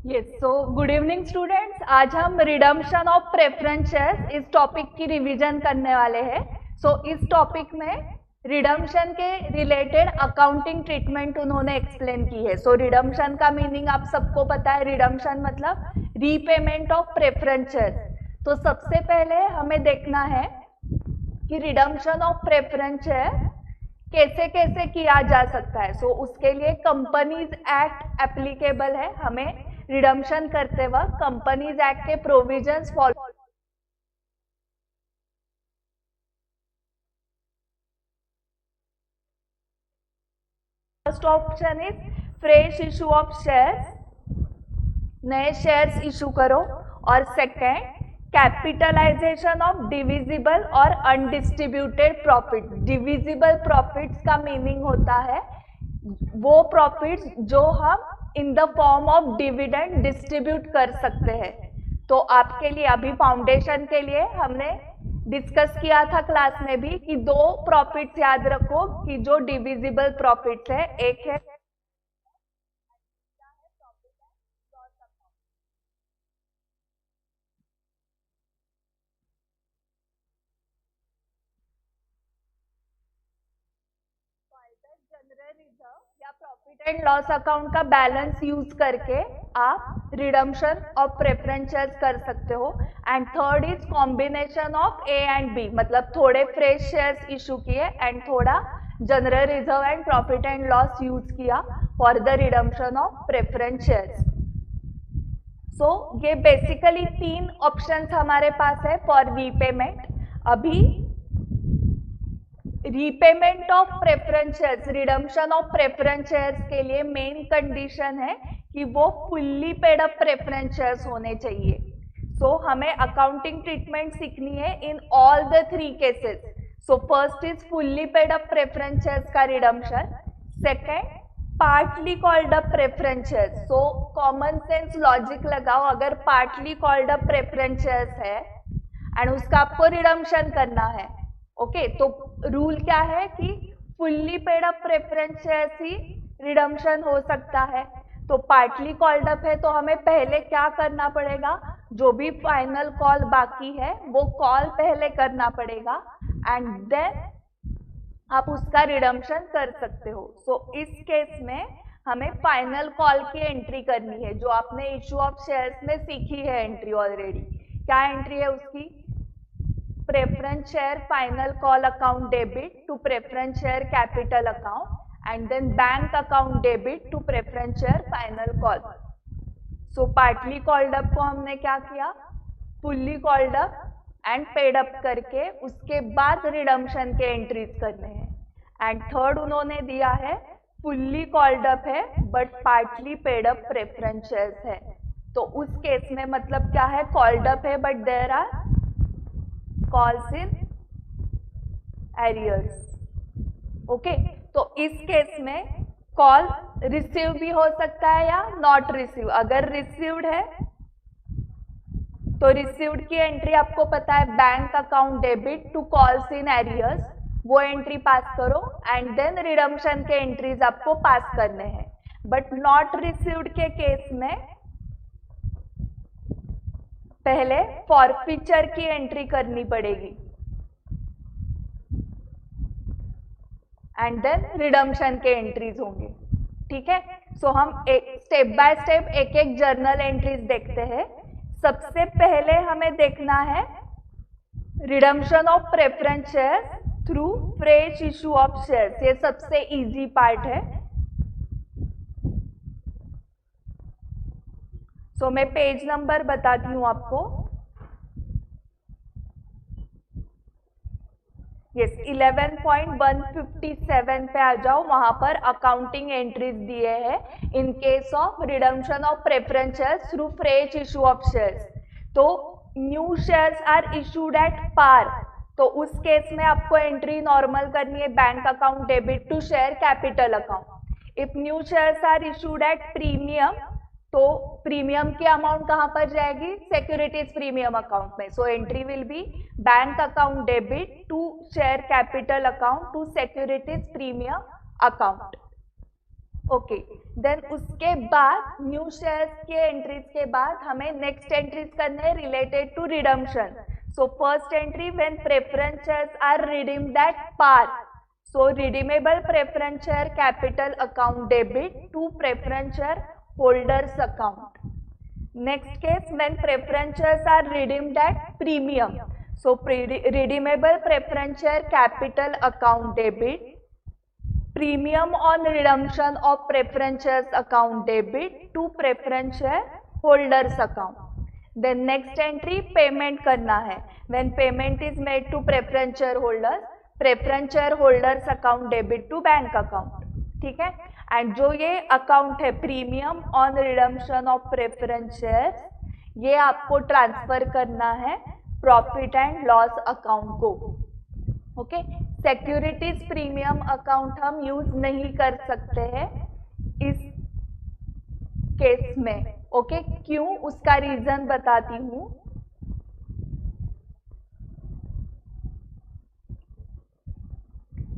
Yes, so good evening students. आज हम redemption of preference shares इस टॉपिक की रिवीजन करने वाले हैं। इस टॉपिक में रिडम्पशन के रिलेटेड अकाउंटिंग ट्रीटमेंट उन्होंने एक्सप्लेन की है। रिडम्पशन का मीनिंग आप सबको पता है। रिडम्पशन मतलब रीपेमेंट ऑफ प्रेफरेंस शेयर्स। तो सबसे पहले हमें देखना है कि रिडम्पशन ऑफ प्रेफरेंस शेयर कैसे कैसे किया जा सकता है। उसके लिए कंपनीज एक्ट एप्लीकेबल है। हमें रिडम्पशन करते वक्त कंपनीज एक्ट के provisions follow. First option is fresh issue of shares, नए शेयर्स इशू करो। और सेकेंड, कैपिटलाइजेशन ऑफ डिविजिबल और अनडिस्ट्रीब्यूटेड प्रॉफिट। डिविजिबल प्रॉफिट्स का मीनिंग होता है वो प्रॉफिट्स जो हम in the form of dividend distribute कर सकते हैं। तो आपके लिए अभी फाउंडेशन के लिए हमने डिस्कस किया था क्लास में भी कि दो प्रॉफिट्स याद रखो कि जो डिविजिबल प्रॉफिट्स है। एक है जनरल रिजर्व या प्रॉफिट एंड लॉस अकाउंट का बैलेंस यूज करके आप रिडम्पशन ऑफ प्रेफरेंस शेयर्स कर सकते हो। And third is combination of A and B, मतलब थोड़े फ्रेश शेयर्स इशू किए एंड थोड़ा general reserve and profit and loss use किया for the redemption of preference shares. ये बेसिकली तीन ऑप्शंस हमारे पास है फॉर रीपेमेंट। अभी repayment of preference shares, redemption of preference shares के लिए मेन कंडीशन है कि वो fully paid up preference shares होने चाहिए। हमें अकाउंटिंग ट्रीटमेंट सीखनी है in all the three cases. First is fully paid up preference shares का redemption, second partly called up preference shares. Common sense logic लगाओ, अगर partly called up preference shares है and उसका आपको रिडम्पशन करना है, ओके, तो रूल क्या है कि fully paid up preference shares ही रिडम्पशन हो सकता है। तो पार्टली कॉल्ड अप है तो हमें पहले क्या करना पड़ेगा, जो भी फाइनल कॉल बाकी है वो कॉल पहले करना पड़ेगा एंड देन आप उसका रिडम्पशन कर सकते हो। इस केस में हमें फाइनल कॉल की एंट्री करनी है, जो आपने इशू ऑफ शेयर्स में सीखी है एंट्री ऑलरेडी। क्या एंट्री है उसकी? Preference share final call account debit to preference share capital account and then bank account debit to preference share final call. Partly called up को हमने क्या किया, fully called up and paid up करके उसके बाद redemption के entries करने हैं। एंड थर्ड उन्होंने दिया है फुल्ली कॉल्ड अप है but partly paid up preference shares है। तो उस केस में मतलब क्या है, कॉल्ड अप है but there are calls in arrears, okay. तो इस केस में कॉल रिसीव भी हो सकता है या नॉट रिसीव। अगर रिसीव्ड है तो रिसीव्ड की एंट्री आपको पता है, bank account debit to calls in arrears, वो एंट्री पास करो एंड देन रिडम्पशन के एंट्रीज आपको पास करने हैं। बट नॉट रिसीव्ड के केस में पहले फॉरफीचर की एंट्री करनी पड़ेगी एंड देन रिडम्पशन के एंट्रीज होंगे, ठीक है। हम एक स्टेप बाय स्टेप एक एक जर्नल एंट्रीज देखते हैं। सबसे पहले हमें देखना है redemption of preference shares through fresh issue of shares. ये सबसे इजी पार्ट है। मैं पेज नंबर बताती हूं आपको। यस, 11.157 पे आ जाओ, वहां पर अकाउंटिंग एंट्रीज दिए हैं in case of redemption of preference shares through fresh issue of shares. तो new shares are issued at par, तो उस केस में आपको एंट्री नॉर्मल करनी है, bank account debit to share capital account. If new shares are issued at premium, तो premium की amount कहां पर जाएगी, सिक्योरिटीज प्रीमियम अकाउंट में। Entry will be bank account debit to share capital account to securities premium account, okay, then उसके बाद new shares के entries के बाद हमें नेक्स्ट एंट्रीज करने हैं related to redemption. So first entry when preference shares are redeemed at par. So redeemable preference share capital account debit to preference share holders account. Next case when preference shares are redeemed at premium. So redeemable preference share capital account debit premium on redemption of preference shares account debit to preference share holders account. Then next entry payment करना है. When payment is made to preference share holders account debit to bank account. ठीक है. And जो ये account है premium on redemption of preference shares, ये आपको transfer करना है प्रॉफिट एंड लॉस अकाउंट को. ओके, सिक्योरिटीज प्रीमियम अकाउंट हम यूज नहीं कर सकते हैं इस केस में. ओके, क्यों, उसका रीजन बताती हूं.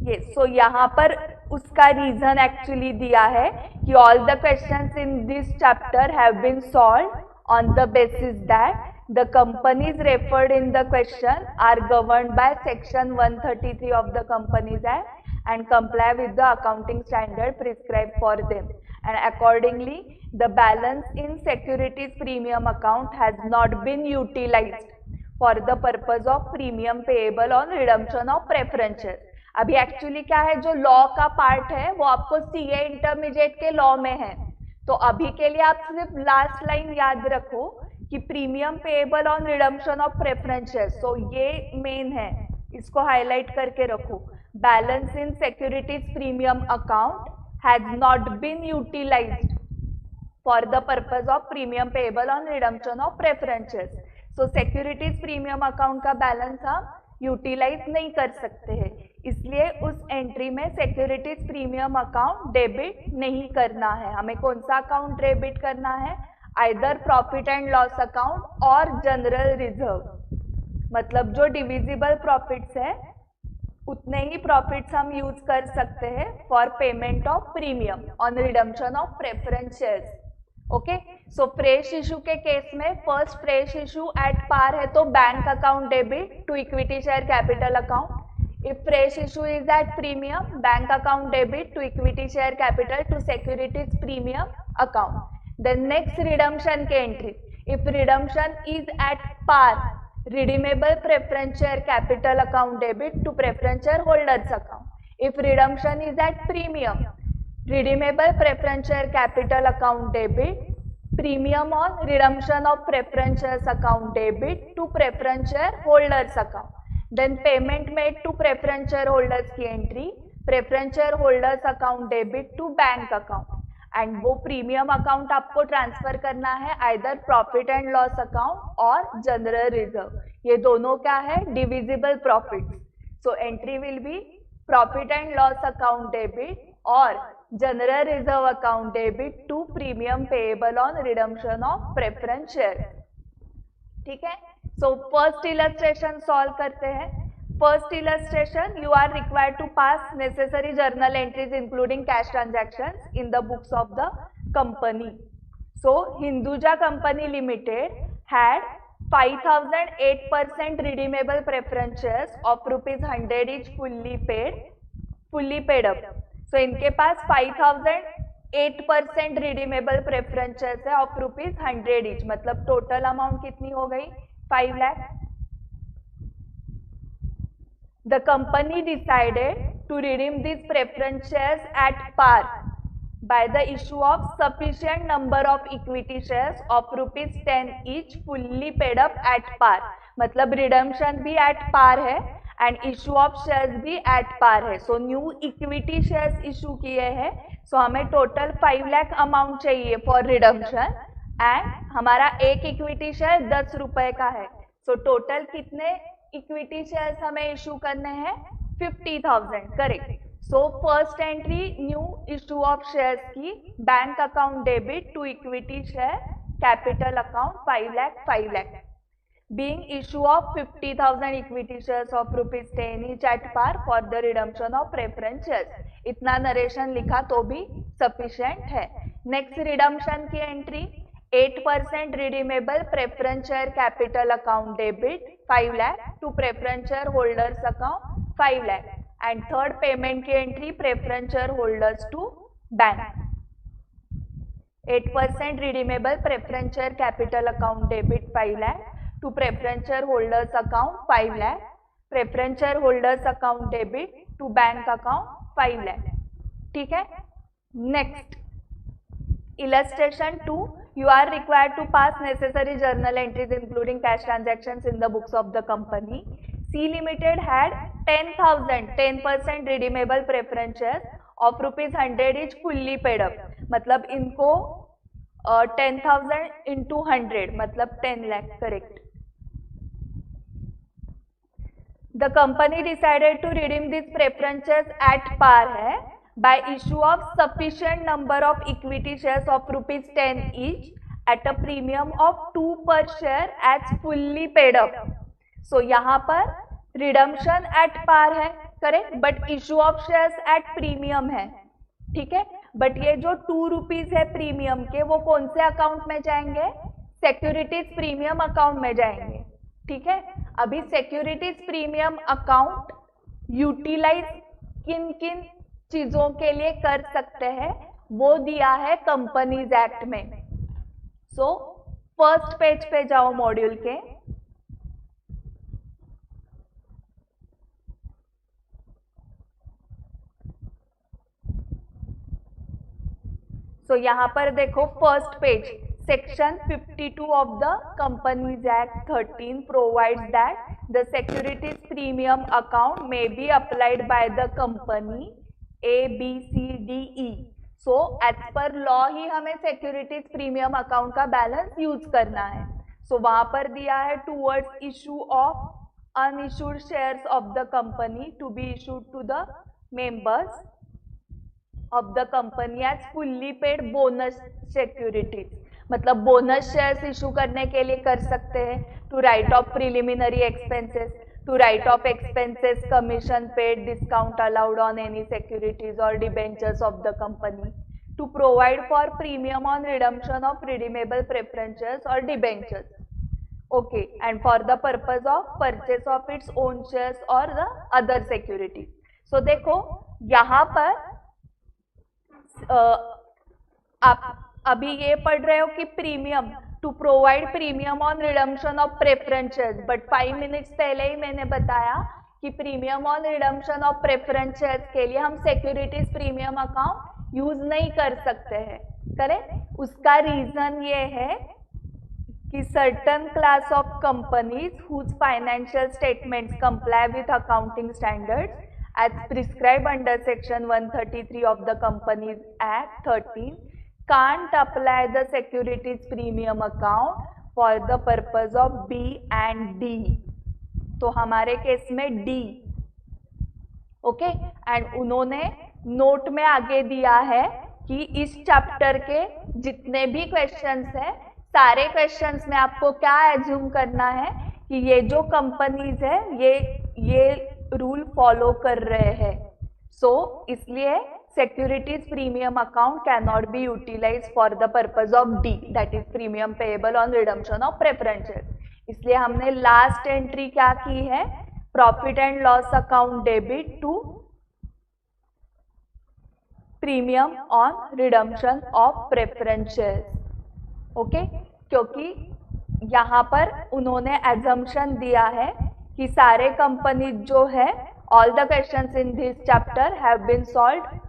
ये सो यहाँ पर उसका रीजन एक्चुअली दिया है कि all the questions in this chapter have been solved on the basis that the companies referred in the question are governed by section 133 of the Companies Act and comply with the accounting standard prescribed for them, and accordingly the balance in securities premium account has not been utilized for the purpose of premium payable on redemption of preferences. अभी actually क्या है, जो law का part है वो आपको CA intermediate के law में है. तो अभी के लिए आप सिर्फ लास्ट लाइन याद रखो कि premium payable on redemption of preferences. So ये मेन है, इसको हाईलाइट करके रखो. Balance in securities premium account has not been utilised for the purpose of premium payable on redemption of preferences. So securities premium account का balance हम utilise नहीं कर सकते हैं, इसलिए उस एंट्री में सिक्योरिटीज प्रीमियम अकाउंट डेबिट नहीं करना है. हमें कौन सा अकाउंट डेबिट करना है, either profit and loss account और जनरल रिजर्व. मतलब जो डिविजिबल प्रॉफिट्स है उतने ही प्रॉफिट्स हम यूज कर सकते हैं for payment of premium on redemption of preference shares. Okay, so fresh issue के केस में first fresh issue at par है तो bank account debit to equity share capital account. If fresh issue is at premium, bank account debit to equity share capital to securities premium account. Then next redemption के entry. If redemption is at par, redeemable preference share capital account debit to preference share holders account. If redemption is at premium, redeemable preference share capital account debit, premium on redemption of preference shares account debit to preference share holders account. Then payment made to preference shareholders की entry, preference shareholders account debit to bank account, and वो premium account आपको transfer करना है either profit and loss account और general reserve. ये दोनों क्या है, divisible profits. So entry will be profit and loss account debit और general reserve account debit to premium payable on redemption of preference share. ठीक है. सो फर्स्ट इलस्ट्रेशन सॉल्व करते हैं. First illustration, you are required to pass necessary journal entries including cash transactions in the books of the company. So Hinduja company limited had 5008% redeemable preference shares of ₹100 each fully paid up. So इनके पास 5008% redeemable preference shares है of ₹100 each. मतलब total amount कितनी हो गई, 5 lakh. The company decided to redeem these preference shares at par by the issue of sufficient number of equity shares of ₹10 each fully paid up at par. मतलब redemption भी at par है and issue of shares भी at par है. So new equity shares issue किए हैं. So हमें total 5 lakh amount चाहिए for redemption and हमारा एक इक्विटी शेयर 10 रुपए का है. सो टोटल कितने इक्विटी शेयर्स हमें इशू करने हैं, 50,000. Correct. So first entry new issue of shares की, bank account debit to equity share capital account 5 lakh. Being issue of 50,000 equity shares of ₹10 each at par for the redemption of preference shares. इतना narration लिखा तो भी sufficient है। Next redemption की entry 8% redeemable preference share capital account debit 5 lakh to preference share holders account 5 lakh and third payment की entry preference share holders to bank 8% redeemable preference share capital account debit 5 lakh to preference share holders account 5 lakh preference share holders account debit to bank account 5 lakh। ठीक है। Next illustration 2 you are required to pass necessary journal entries including cash transactions in the books of the company। C Limited had 10% redeemable preference shares of ₹100 each fully paid up, मतलब इनको 10,000 into 100 मतलब 10 lakh correct. The company decided to redeem these preference shares at par है by issue of sufficient number of equity shares of ₹10 each at a premium of 2 per share as fully paid up। So यहाँ पर redemption at par है correct, but issue of shares at premium है। ठीक है, but ये जो ₹2 है premium के वो कौन से अकाउंट में जाएंगे? सिक्योरिटीज प्रीमियम अकाउंट में जाएंगे। ठीक है, अभी सिक्योरिटीज प्रीमियम अकाउंट यूटिलाइज किन किन चीजों के लिए कर सकते हैं वो दिया है कंपनीज एक्ट में। सो फर्स्ट पेज पे जाओ मॉड्यूल के। सो यहाँ पर देखो first page section 52 of the companies act 13 provides that the securities premium account may be applied by the company ABCDE। So as per law ही हमें सिक्योरिटीज प्रीमियम अकाउंट का balance use करना है। सो वहां पर दिया है towards issue of unissued shares of the company to be issued to the members of the company as fully paid bonus securities, मतलब बोनस शेयर्स इशू करने के लिए कर सकते हैं। To write off preliminary expenses, to write off expenses commission paid discount allowed on any securities और debentures of the company, to provide for premium on redemption of redeemable preference shares और debentures. Okay, and for the purpose of purchase of its own shares और the other securities. So देखो यहाँ पर आप अभी ये पढ़ रहे हो कि premium to provide premium on redemption of preference shares, but 5 minutes पहले ही मैंने बताया कि premium on redemption of preference shares के लिए हम सिक्योरिटीज प्रीमियम अकाउंट यूज नहीं कर सकते हैं। करेक्ट, उसका रीजन ये है कि certain class of companies whose financial statements comply with accounting standards as prescribed under section 133 of the Companies Act 13 can't apply the securities premium account for the purpose of B and D। तो हमारे case में D। Okay, and उन्होंने note में आगे दिया है कि इस चैप्टर के जितने भी क्वेश्चंस है सारे क्वेश्चंस में आपको क्या एज्यूम करना है कि ये जो कंपनीज है ये रूल फॉलो कर रहे हैं। सो इसलिए securities premium account can not be utilise for the purpose of D, that is premium payable on redemption of preference shares. इसलिए हमने लास्ट एंट्री क्या की है? Profit and loss account debit to premium on redemption of preference shares. Okay, क्योंकि यहाँ पर उन्होंने assumption दिया है कि सारे कंपनी जो है all the questions in this chapter have been solved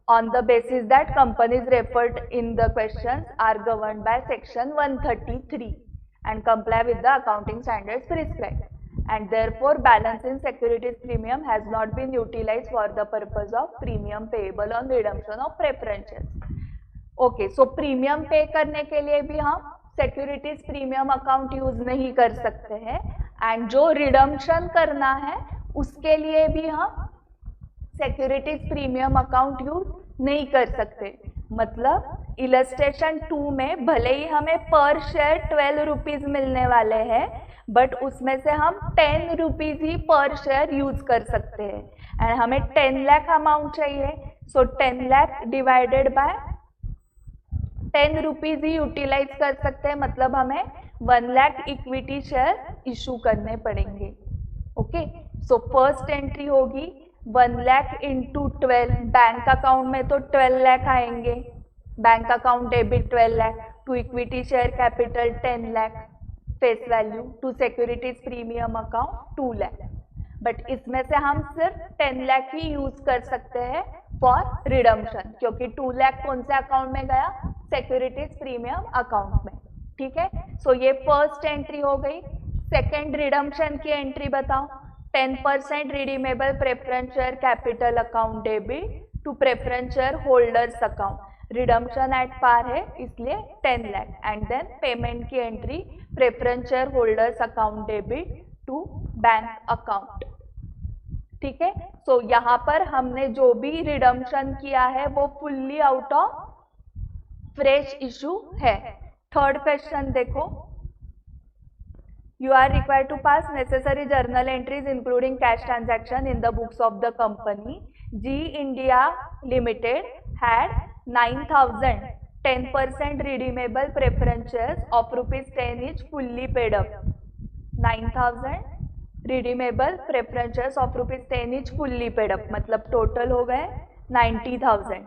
on the basis that companies referred in the questions are governed by section 133 and comply with the accounting standards prescribed and therefore balance in securities premium has not been utilised for the purpose of premium payable on redemption of preference shares. Okay, so premium pay करने के लिए भी हम securities premium account use नहीं कर सकते हैं and जो रिडम्पशन करना है उसके लिए भी हम सिक्योरिटीज प्रीमियम अकाउंट यूज नहीं कर सकते। मतलब इलस्ट्रेशन 2 में भले ही हमें पर शेयर 12 रुपीज मिलने वाले हैं, बट उसमें से हम 10 रुपीज ही पर शेयर यूज कर सकते हैं एंड हमें 10 लाख अमाउंट चाहिए, so 10 lakh divided by 10 rupees ही यूटिलाइज कर सकते हैं, मतलब हमें 1 लाख इक्विटी शेयर इशू करने पड़ेंगे। ओके, सो फर्स्ट एंट्री होगी 1 लाख इंटू 12, बैंक अकाउंट में तो 12 लाख आएंगे, bank account debit 12 lakh, to equity share capital 10 lakh, face value, to securities premium account 2 lakh. But इसमें से हम सिर्फ 10 लाख ही यूज कर सकते हैं फॉर रिडम्पशन, क्योंकि 2 लाख कौन से अकाउंट में गया, सिक्योरिटीज प्रीमियम अकाउंट में। ठीक है, सो ये फर्स्ट एंट्री हो गई। सेकेंड रिडम्पशन की एंट्री बताओ, 10% redeemable preference share capital account debit to preference share holders account, redemption at par है इसलिए 10 लाख, एंड देन पेमेंट की entry preference share holders account debit to bank account. ठीक है, सो यहाँ पर हमने जो भी रिडम्पशन किया है वो fully out of fresh issue है। थर्ड क्वेश्चन देखो, you are required to pass necessary journal entries including cash transaction in the books of the company. G India Limited had 9,000 10% redeemable preference shares of ₹10 each fully paid up. 9,000 redeemable preference shares of ₹10 each fully paid up, मतलब total हो गए 90,000.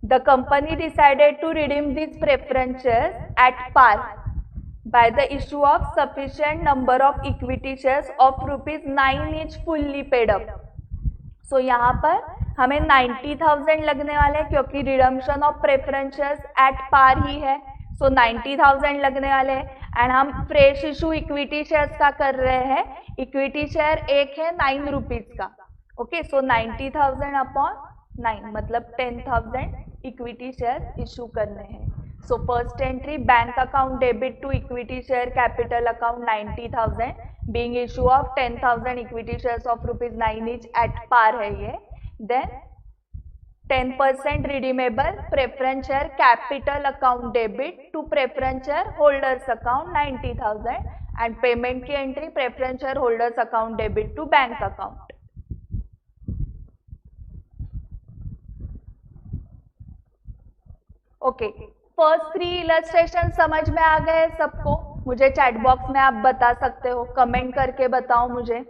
The company decided to redeem these preference shares at par by the issue of sufficient number of equity shares of ₹9 each fully paid up. So यहाँ पर हमें 90,000 लगने वाले हैं क्योंकि redemption of preference shares at par ही है, so 90,000 लगने वाले हैं। एंड हम फ्रेश इशू इक्विटी शेयर्स का कर रहे हैं, इक्विटी शेयर एक है 9 रुपीज का। ओके, सो 90,000 अपॉन 9 मतलब 10,000 इक्विटी शेयर इशू करने हैं। So first entry bank account debit to equity share capital account 90,000 being issue of 10,000 equity shares of ₹9 each at par है ये। Then 10% redeemable preference share capital account debit to preference share holders account 90,000 and payment की entry preference share holders account debit to bank account। Okay, first 3 illustration समझ में आ गए सबको? मुझे chat box में आप बता सकते हो, कमेंट करके बताओ मुझे।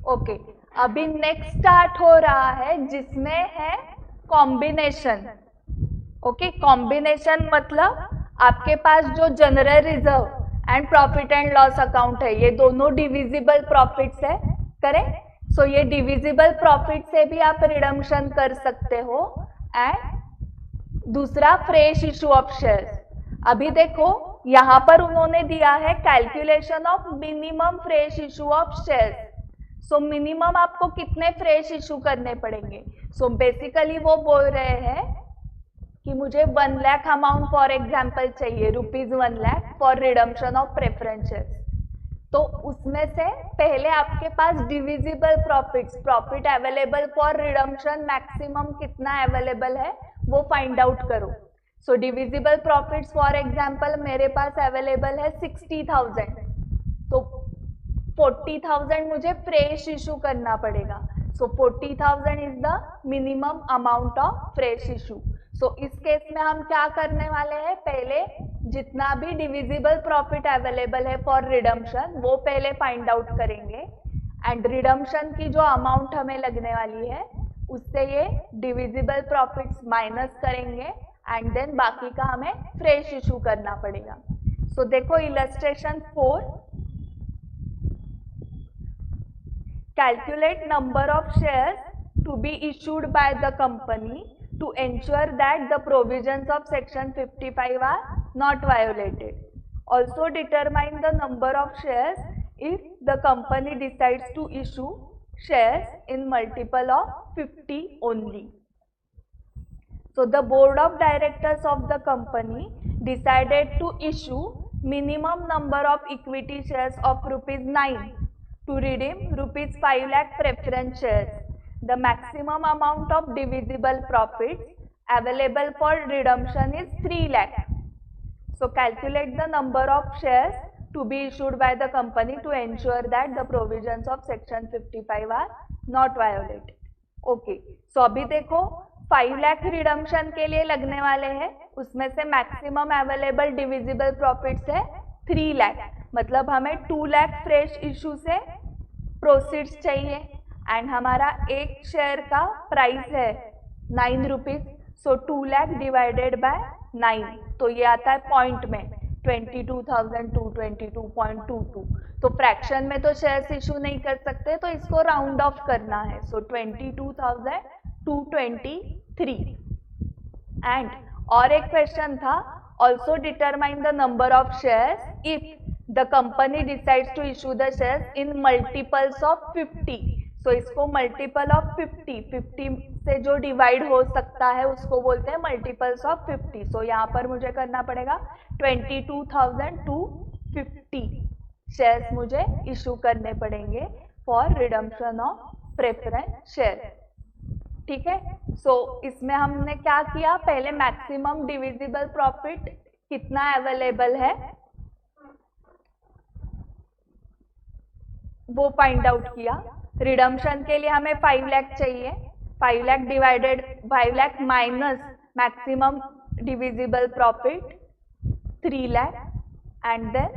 ओके, अभी नेक्स्ट स्टार्ट हो रहा है जिसमें है कॉम्बिनेशन। ओके, कॉम्बिनेशन मतलब आपके पास जो general reserve and profit and loss account है ये दोनों डिविजिबल प्रॉफिट्स है, करेक्ट? सो ये डिविजिबल प्रॉफिट से भी आप रिडम्पशन कर सकते हो। एंड दूसरा फ्रेश इशू ऑफ शेयर्स। अभी देखो यहाँ पर उन्होंने दिया है calculation of minimum fresh issue of shares. So minimum आपको कितने फ्रेश इशू करने पड़ेंगे? सो बेसिकली वो बोल रहे हैं कि मुझे 1 लाख अमाउंट फॉर एग्जाम्पल चाहिए, ₹1 lakh for redemption of preference shares. तो उसमें से पहले आपके पास divisible profits, profit available for redemption maximum कितना अवेलेबल है वो फाइंड आउट करो। So divisible profits for example मेरे पास अवेलेबल है 60,000, तो 40,000 मुझे फ्रेश इशू करना पड़ेगा। So 40,000 is the minimum amount of fresh issue. So इस केस में हम क्या करने वाले हैं, पहले जितना भी डिविजिबल प्रॉफिट अवेलेबल है फॉर रिडम्पशन वो पहले फाइंड आउट करेंगे, एंड रिडम्पशन की जो अमाउंट हमें लगने वाली है उससे ये डिविजिबल प्रॉफिट्स माइनस करेंगे, एंड देन बाकी का हमें फ्रेश इशू करना पड़ेगा। सो देखो illustration 4, calculate number of shares to be issued by the company to ensure that the provisions of section 55 are not violated. Also determine the number of shares if the company decides to issue shares in multiple of 50 only. So the board of directors of the company decided to issue minimum number of equity shares of ₹9 to redeem ₹5 lakh preference shares. The maximum amount of divisible profits available for redemption is 3 lakh. So calculate the number of shares to be issued by the company to ensure that the provisions of section 55 are not violated. Okay. So अभी देखो 5 lakh redemption के लिए लगने वाले हैं, उसमें से maximum available divisible profits है 3 लाख, मतलब हमें 2 लाख फ्रेश इशू से प्रोसीड्स चाहिए एंड हमारा एक शेयर का प्राइस है 9 रुपीज. सो 2 लाख डिवाइडेड बाय 9, तो ये आता है पॉइंट में 22,222.22. तो फ्रैक्शन में तो शेयर्स इशू नहीं कर सकते, तो इसको राउंड ऑफ करना है. सो 22,223. एंड और एक क्वेश्चन था, also determine the number of shares if the company decides to issue the shares in multiples of 50. So इसको मल्टीपल ऑफ 50 से जो डिवाइड हो सकता है उसको बोलते हैं मल्टीपल्स ऑफ 50. सो यहाँ पर मुझे करना पड़ेगा 22,250 शेयर्स मुझे इशू करने पड़ेंगे for redemption of preference share. ठीक है. सो इसमें हमने क्या किया, पहले मैक्सिमम डिविजिबल प्रॉफिट कितना अवेलेबल है वो फाइंड आउट किया. रिडम्पशन के लिए हमें 5 लाख चाहिए. 5 lakh divided 5 lakh minus maximum divisible profit 3 lakh and then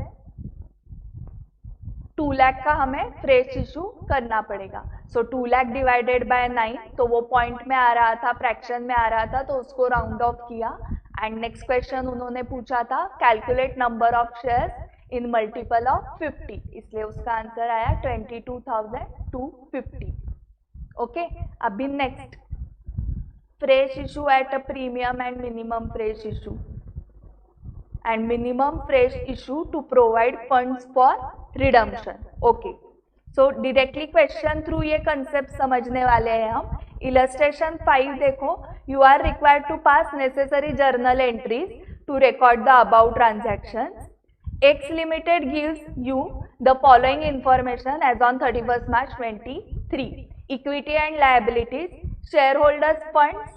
2 lakh का हमें फ्रेश इशू करना पड़ेगा. सो 2 लाख डिवाइडेड बाय 9, तो वो पॉइंट में आ रहा था, फ्रैक्शन में आ रहा था, तो उसको राउंड ऑफ किया. एंड नेक्स्ट क्वेश्चन उन्होंने पूछा था calculate number of shares in multiple of 50, इसलिए उसका आंसर आया 22,250. ओके. अभी next, fresh issue at a premium and minimum fresh issue and minimum fresh issue to provide funds for redemption. Okay. So directly question through ये concept समझने वाले हैं हम. Illustration 5 देखो, you are required to pass necessary journal entries to record the about transactions. X Limited gives you the following information as on 31st March 23. Equity and liabilities, shareholders funds,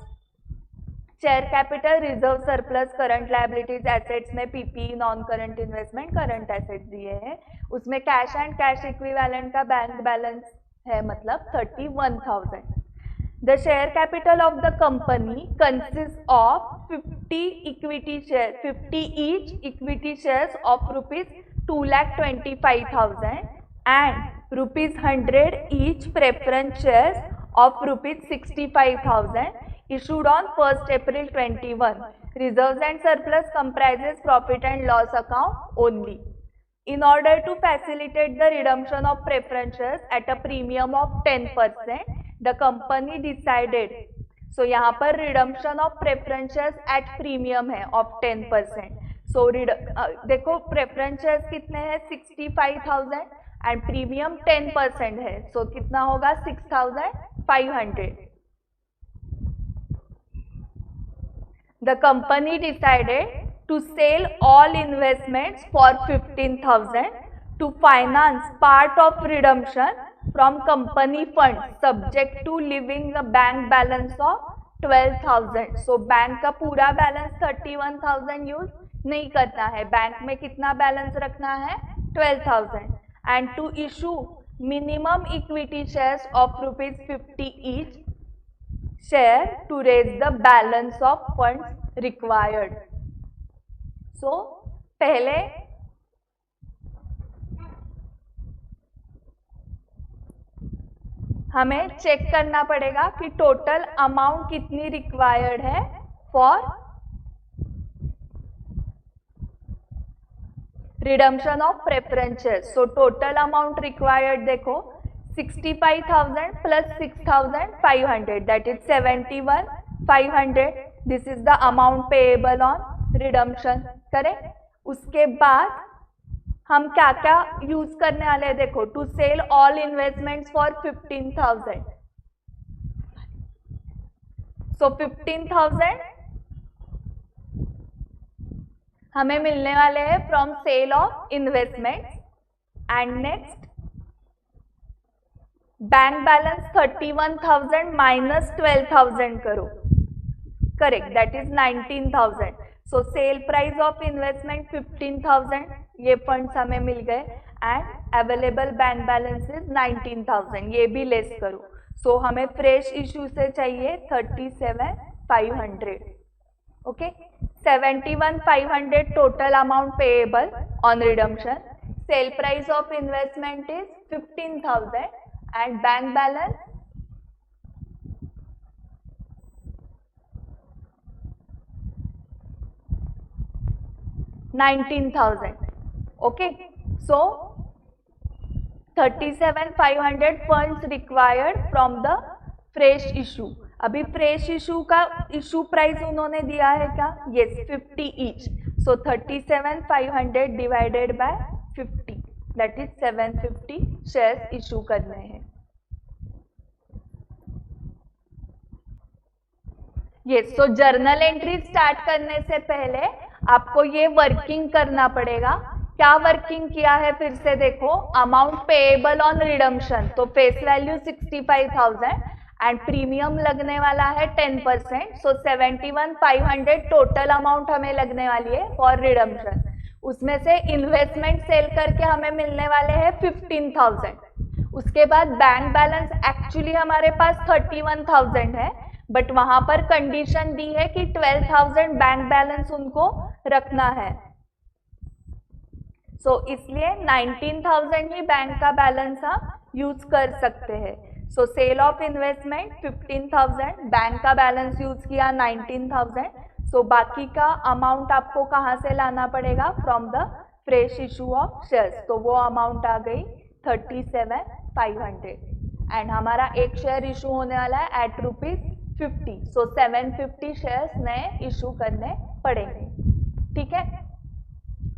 share capital, reserve surplus, current liabilities, assets में PP, non current investment, current assets दिए हैं. उसमें cash and cash equivalent का bank balance है, मतलब 31,000. The share capital of the company consists of 50 equity shares, 50 each equity shares of ₹2,25,000 and ₹100 each preference shares of ₹65,000 issued on 1st April 21. Reserves and surplus comprises profit and loss account only. In order to facilitate the redemption of preference shares at a premium of 10%, the company decided. So यहाँ पर redemption of preference shares at premium है of 10%. So देखो preference shares कितने हैं 65,000 and premium 10% है. So कितना होगा 6,500. The company decided to sell all investments for 15,000 to finance part of redemption from company funds subject to leaving the bank balance of 12,000. So bank का पूरा balance 31,000 use नहीं करना है, बैंक में कितना बैलेंस रखना है 12,000 and to issue minimum equity shares of ₹50 each share to raise the balance of funds required. So पहले हमें चेक करना पड़ेगा कि टोटल अमाउंट कितनी रिक्वायर्ड है for redemption of preference shares. So total amount required देखो 65,000 plus 6,500 that is 71,500. This is the amount payable on redemption. Correct. उसके बाद हम क्या क्या यूज करने वाले हैं देखो, to sell all investments for 15,000, so 15,000 हमें मिलने वाले हैं from sale of investments. And next bank balance 31,000 minus 12,000 करो, correct, that is 19,000। So sale price of investment 15,000, ये फंड्स हमें मिल गए, and available bank balance is 19,000, ये भी लेस करो। सो हमें फ्रेश इशू से चाहिए 37,500, okay. 71,500 total amount payable on redemption, cell price of investment is 15,000 and bank balance 19,000, okay. So 37,500 funds required from the fresh issue। अभी फ्रेश इशू का issue price उन्होंने दिया है क्या, yes 50 each. So 37,500 divided by 50, that is 750 shares issue करने हैं। Yes, सो journal entry start करने से पहले आपको ये वर्किंग करना पड़ेगा। क्या वर्किंग किया है फिर से देखो, अमाउंट पेएबल ऑन रिडम्पशन, तो फेस वैल्यू 65,000 एंड प्रीमियम लगने वाला है 10%, सो 71,500 टोटल अमाउंट हमें लगने वाली है फॉर रिडम्पशन। उसमें से इन्वेस्टमेंट सेल करके हमें मिलने वाले हैं 15,000। उसके बाद बैंक बैलेंस एक्चुअली हमारे पास 31,000 है, बट वहां पर कंडीशन दी है कि 12,000 बैंक बैलेंस उनको रखना है। सो इसलिए 19,000 ही बैंक का बैलेंस हम यूज कर सकते हैं। सो सेल ऑफ इन्वेस्टमेंट 15,000, बैंक का बैलेंस यूज किया 19,000। सो बाकी का अमाउंट आपको कहाँ से लाना पड़ेगा, from the fresh issue of shares, तो वो अमाउंट आ गई 37,500 एंड हमारा एक शेयर इशू होने वाला है एट ₹50। सो 750 शेयर्स नए इशू करने पड़ेंगे, ठीक है।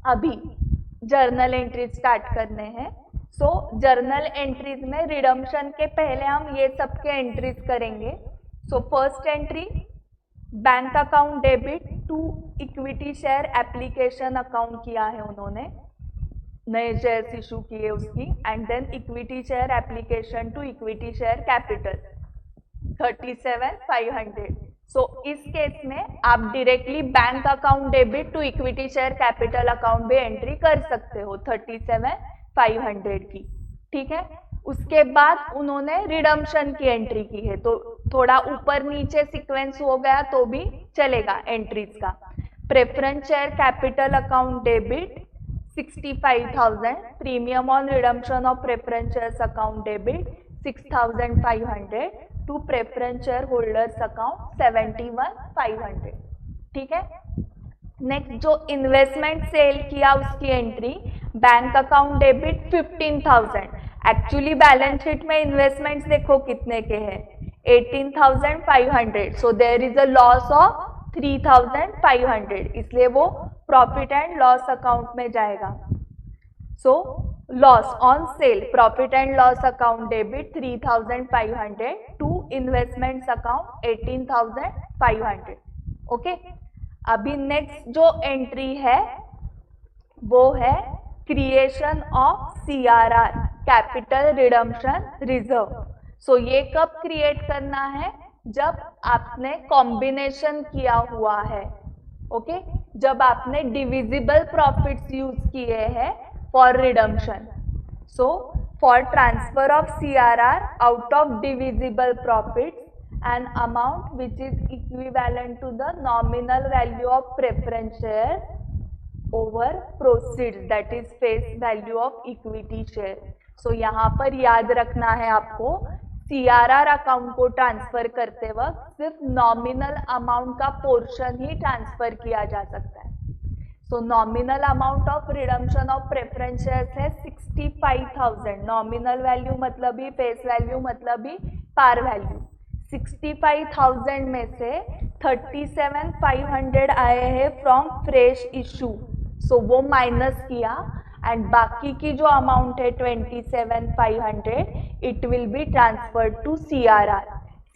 अभी जर्नल एंट्री स्टार्ट करने हैं। सो जर्नल एंट्रीज में रिडम्पशन के पहले हम ये सब के एंट्रीज करेंगे। So first entry, bank account debit to equity share application account किया है उन्होंने, नए शेयर्स इशू किए उसकी, and then equity share application to equity share capital 37,500। So इस केस में आप directly bank account debit to equity share capital account भी एंट्री कर सकते हो 37,500 की, ठीक है। उसके बाद उन्होंने रिडम्पशन की एंट्री की है, तो थोड़ा ऊपर नीचे सीक्वेंस हो गया तो भी चलेगा एंट्रीज का। Preference share capital account debit 65,000, premium on redemption of preference shares account debit 6,500 to preference share holders account 71,500, ठीक है। नेक्स्ट जो इन्वेस्टमेंट सेल किया उसकी entry, bank account debit 15,000, actually balance sheet में इन्वेस्टमेंट्स देखो कितने के हैं 18,500, so there is a loss of 3,500, इसलिए वो प्रॉफिट एंड लॉस अकाउंट में जाएगा। So loss on sale, profit and loss account debit 3,500 to investments account 18,500, okay. अभी नेक्स्ट जो एंट्री है वो है creation of CRR, capital redemption reserve. So ये कब क्रिएट करना है, जब आपने कॉम्बिनेशन किया हुआ है, ओके, जब आपने डिविजिबल प्रॉफिट्स यूज किए हैं for redemption. So for transfer of CRR out of divisible profits an amount which is equivalent to the nominal value of preference share over proceeds, that is face value of equity share। so यहाँ पर याद रखना है आपको, CRR account को transfer करते वक्त सिर्फ नॉमिनल अमाउंट का पोर्शन ही ट्रांसफर किया जा सकता है। सो nominal amount of redemption of preference shares है 65,000, नॉमिनल वैल्यू मतलब ही फेस वैल्यू मतलब ही पार वैल्यू। 65,000 में से 37,500 आए हैं फ्रॉम फ्रेश इशू, सो वो माइनस किया एंड बाकी की जो अमाउंट है 27,500 it will be transferred to CRR।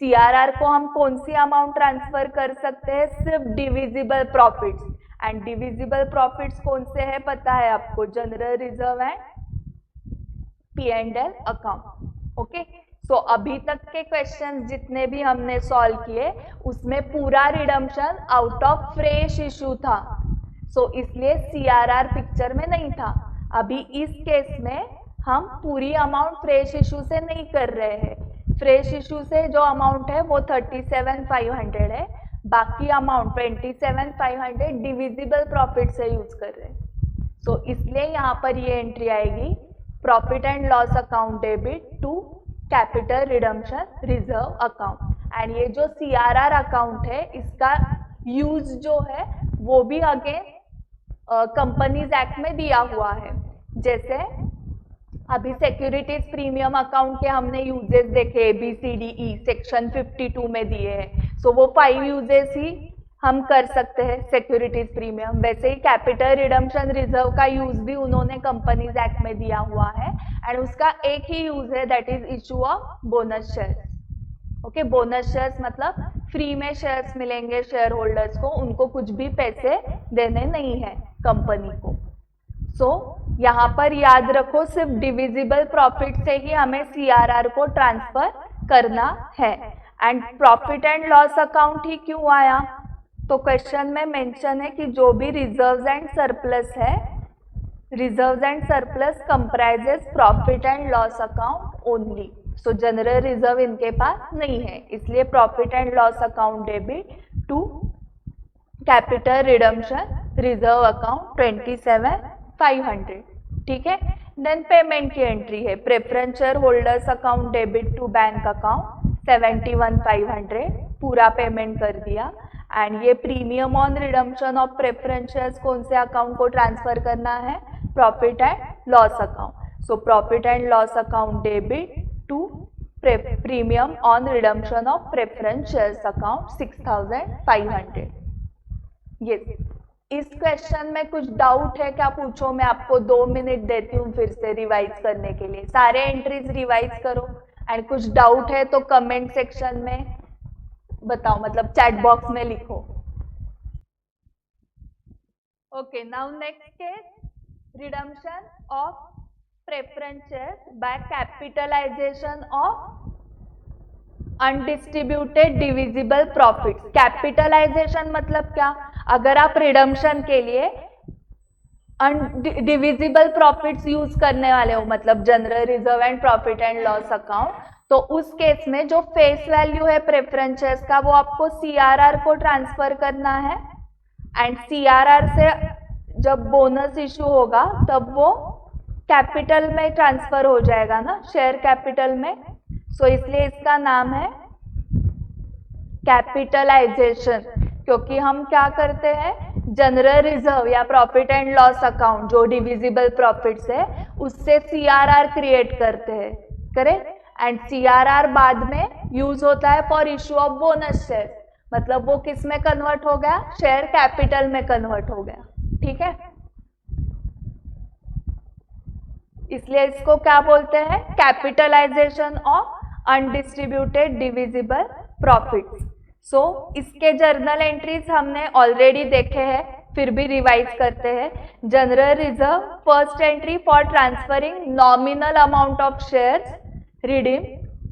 CRR को हम कौन सी अमाउंट ट्रांसफर कर सकते हैं? सिर्फ divisible profits. And divisible profits कौन से है पता है आपको? General reserve and P&L account. Okay, so अभी तक के क्वेश्चन जितने भी हमने सॉल्व किए उसमें पूरा redemption out of fresh issue था, सो इसलिए CRR पिक्चर में नहीं था। अभी इस केस में हम पूरी अमाउंट फ्रेश इशू से नहीं कर रहे हैं। फ्रेश इशू से जो अमाउंट है वो 37,500 है, बाकी अमाउंट 27,500 डिविजिबल प्रॉफिट से यूज कर रहे हैं। सो इसलिए यहाँ पर ये एंट्री आएगी profit and loss account debit to capital redemption reserve account. And ये जो CRR अकाउंट है इसका यूज जो है वो भी अगेन कंपनीज एक्ट में दिया हुआ है। जैसे अभी सिक्योरिटीज प्रीमियम अकाउंट के हमने यूजेस देखे ABCDE सेक्शन 52 में दिए हैं, सो वो 5 यूजेस ही हम कर सकते हैं सिक्योरिटीज प्रीमियम। वैसे ही कैपिटल रिडम्पशन रिजर्व का यूज भी उन्होंने कंपनीज एक्ट में दिया हुआ है एंड उसका एक ही यूज है, that is issue of bonus shares. Okay, bonus shares मतलब फ्री में शेयर्स मिलेंगे शेयर होल्डर्स को, उनको कुछ भी पैसे देने नहीं है कंपनी को। सो यहाँ पर याद रखो सिर्फ डिविजिबल प्रॉफिट से ही हमें CRR को ट्रांसफर करना है। And profit and loss account ही क्यों आया? तो क्वेश्चन में मेंशन है कि जो भी रिजर्व्स एंड सरप्लस है, reserves and surplus comprises profit and loss account only. So general reserve इनके पास नहीं है, इसलिए profit and loss account debit to capital redemption reserve account 27,500। ठीक है, देन पेमेंट की एंट्री है preference share holders account debit to bank account 71,500, पूरा पेमेंट कर दिया। एंड ये premium on redemption of preference shares कौन से अकाउंट को ट्रांसफर करना है? Profit and loss account. So profit and loss account debit to premium on redemption of preference shares account 6,500। Yes, इस क्वेश्चन में कुछ डाउट है क्या? पूछो, मैं आपको 2 मिनट देती हूँ फिर से रिवाइज करने के लिए। सारे एंट्रीज रिवाइज करो एंड कुछ डाउट है तो कमेंट सेक्शन में बताओ, मतलब चैट बॉक्स में लिखो। Okay, now next case, redemption of preference shares by capitalisation of undistributed divisible profits. Capitalisation मतलब क्या? अगर आप रिडम्पशन के लिए डिविजिबल प्रॉफिट्स यूज करने वाले हो, मतलब general reserve and profit and loss account, तो उस केस में जो फेस वैल्यू है प्रेफरेंस शेयर्स का वो आपको CRR को ट्रांसफर करना है। एंड CRR से जब बोनस इशू होगा तब वो कैपिटल में ट्रांसफर हो जाएगा ना, शेयर कैपिटल में। सो इसलिए इसका नाम है कैपिटलाइजेशन, क्योंकि हम क्या करते हैं, जनरल रिजर्व या प्रॉफिट एंड लॉस अकाउंट जो डिविजिबल प्रॉफिट्स है उससे CRR क्रिएट करते हैं, करेक्ट? एंड CRR बाद में यूज होता है for issue of bonus share, मतलब वो किस में कन्वर्ट हो गया? शेयर कैपिटल में कन्वर्ट हो गया। ठीक है, इसलिए इसको क्या बोलते हैं? Capitalisation of undistributed divisible profits. So इसके जर्नल एंट्रीज हमने ऑलरेडी देखे हैं, फिर भी रिवाइज करते हैं। General reserve first entry for transferring nominal amount of shares redeem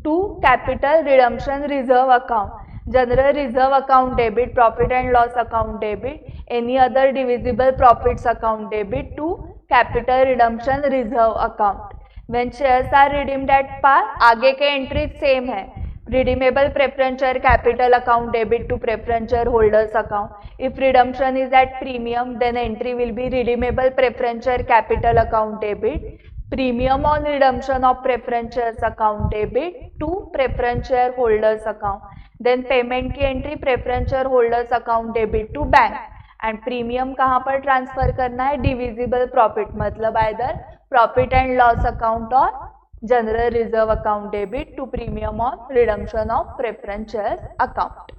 to capital redemption reserve account. General reserve account debit profit and loss account debit any other divisible profits account debit to capital redemption reserve account. When shares are redeemed at par, आगे के एंट्रीज same है। redeemable preference share capital account debit to preference share holders account. If redemption is at premium, then entry will be redeemable preference share capital account debit, premium on redemption of preference shares account debit to preference share holders account. Then payment की entry preference share holders account debit to bank. And premium कहाँ पर transfer करना है? divisible profit, मतलब either profit and loss account और general reserve account debit to premium on redemption of preference shares account.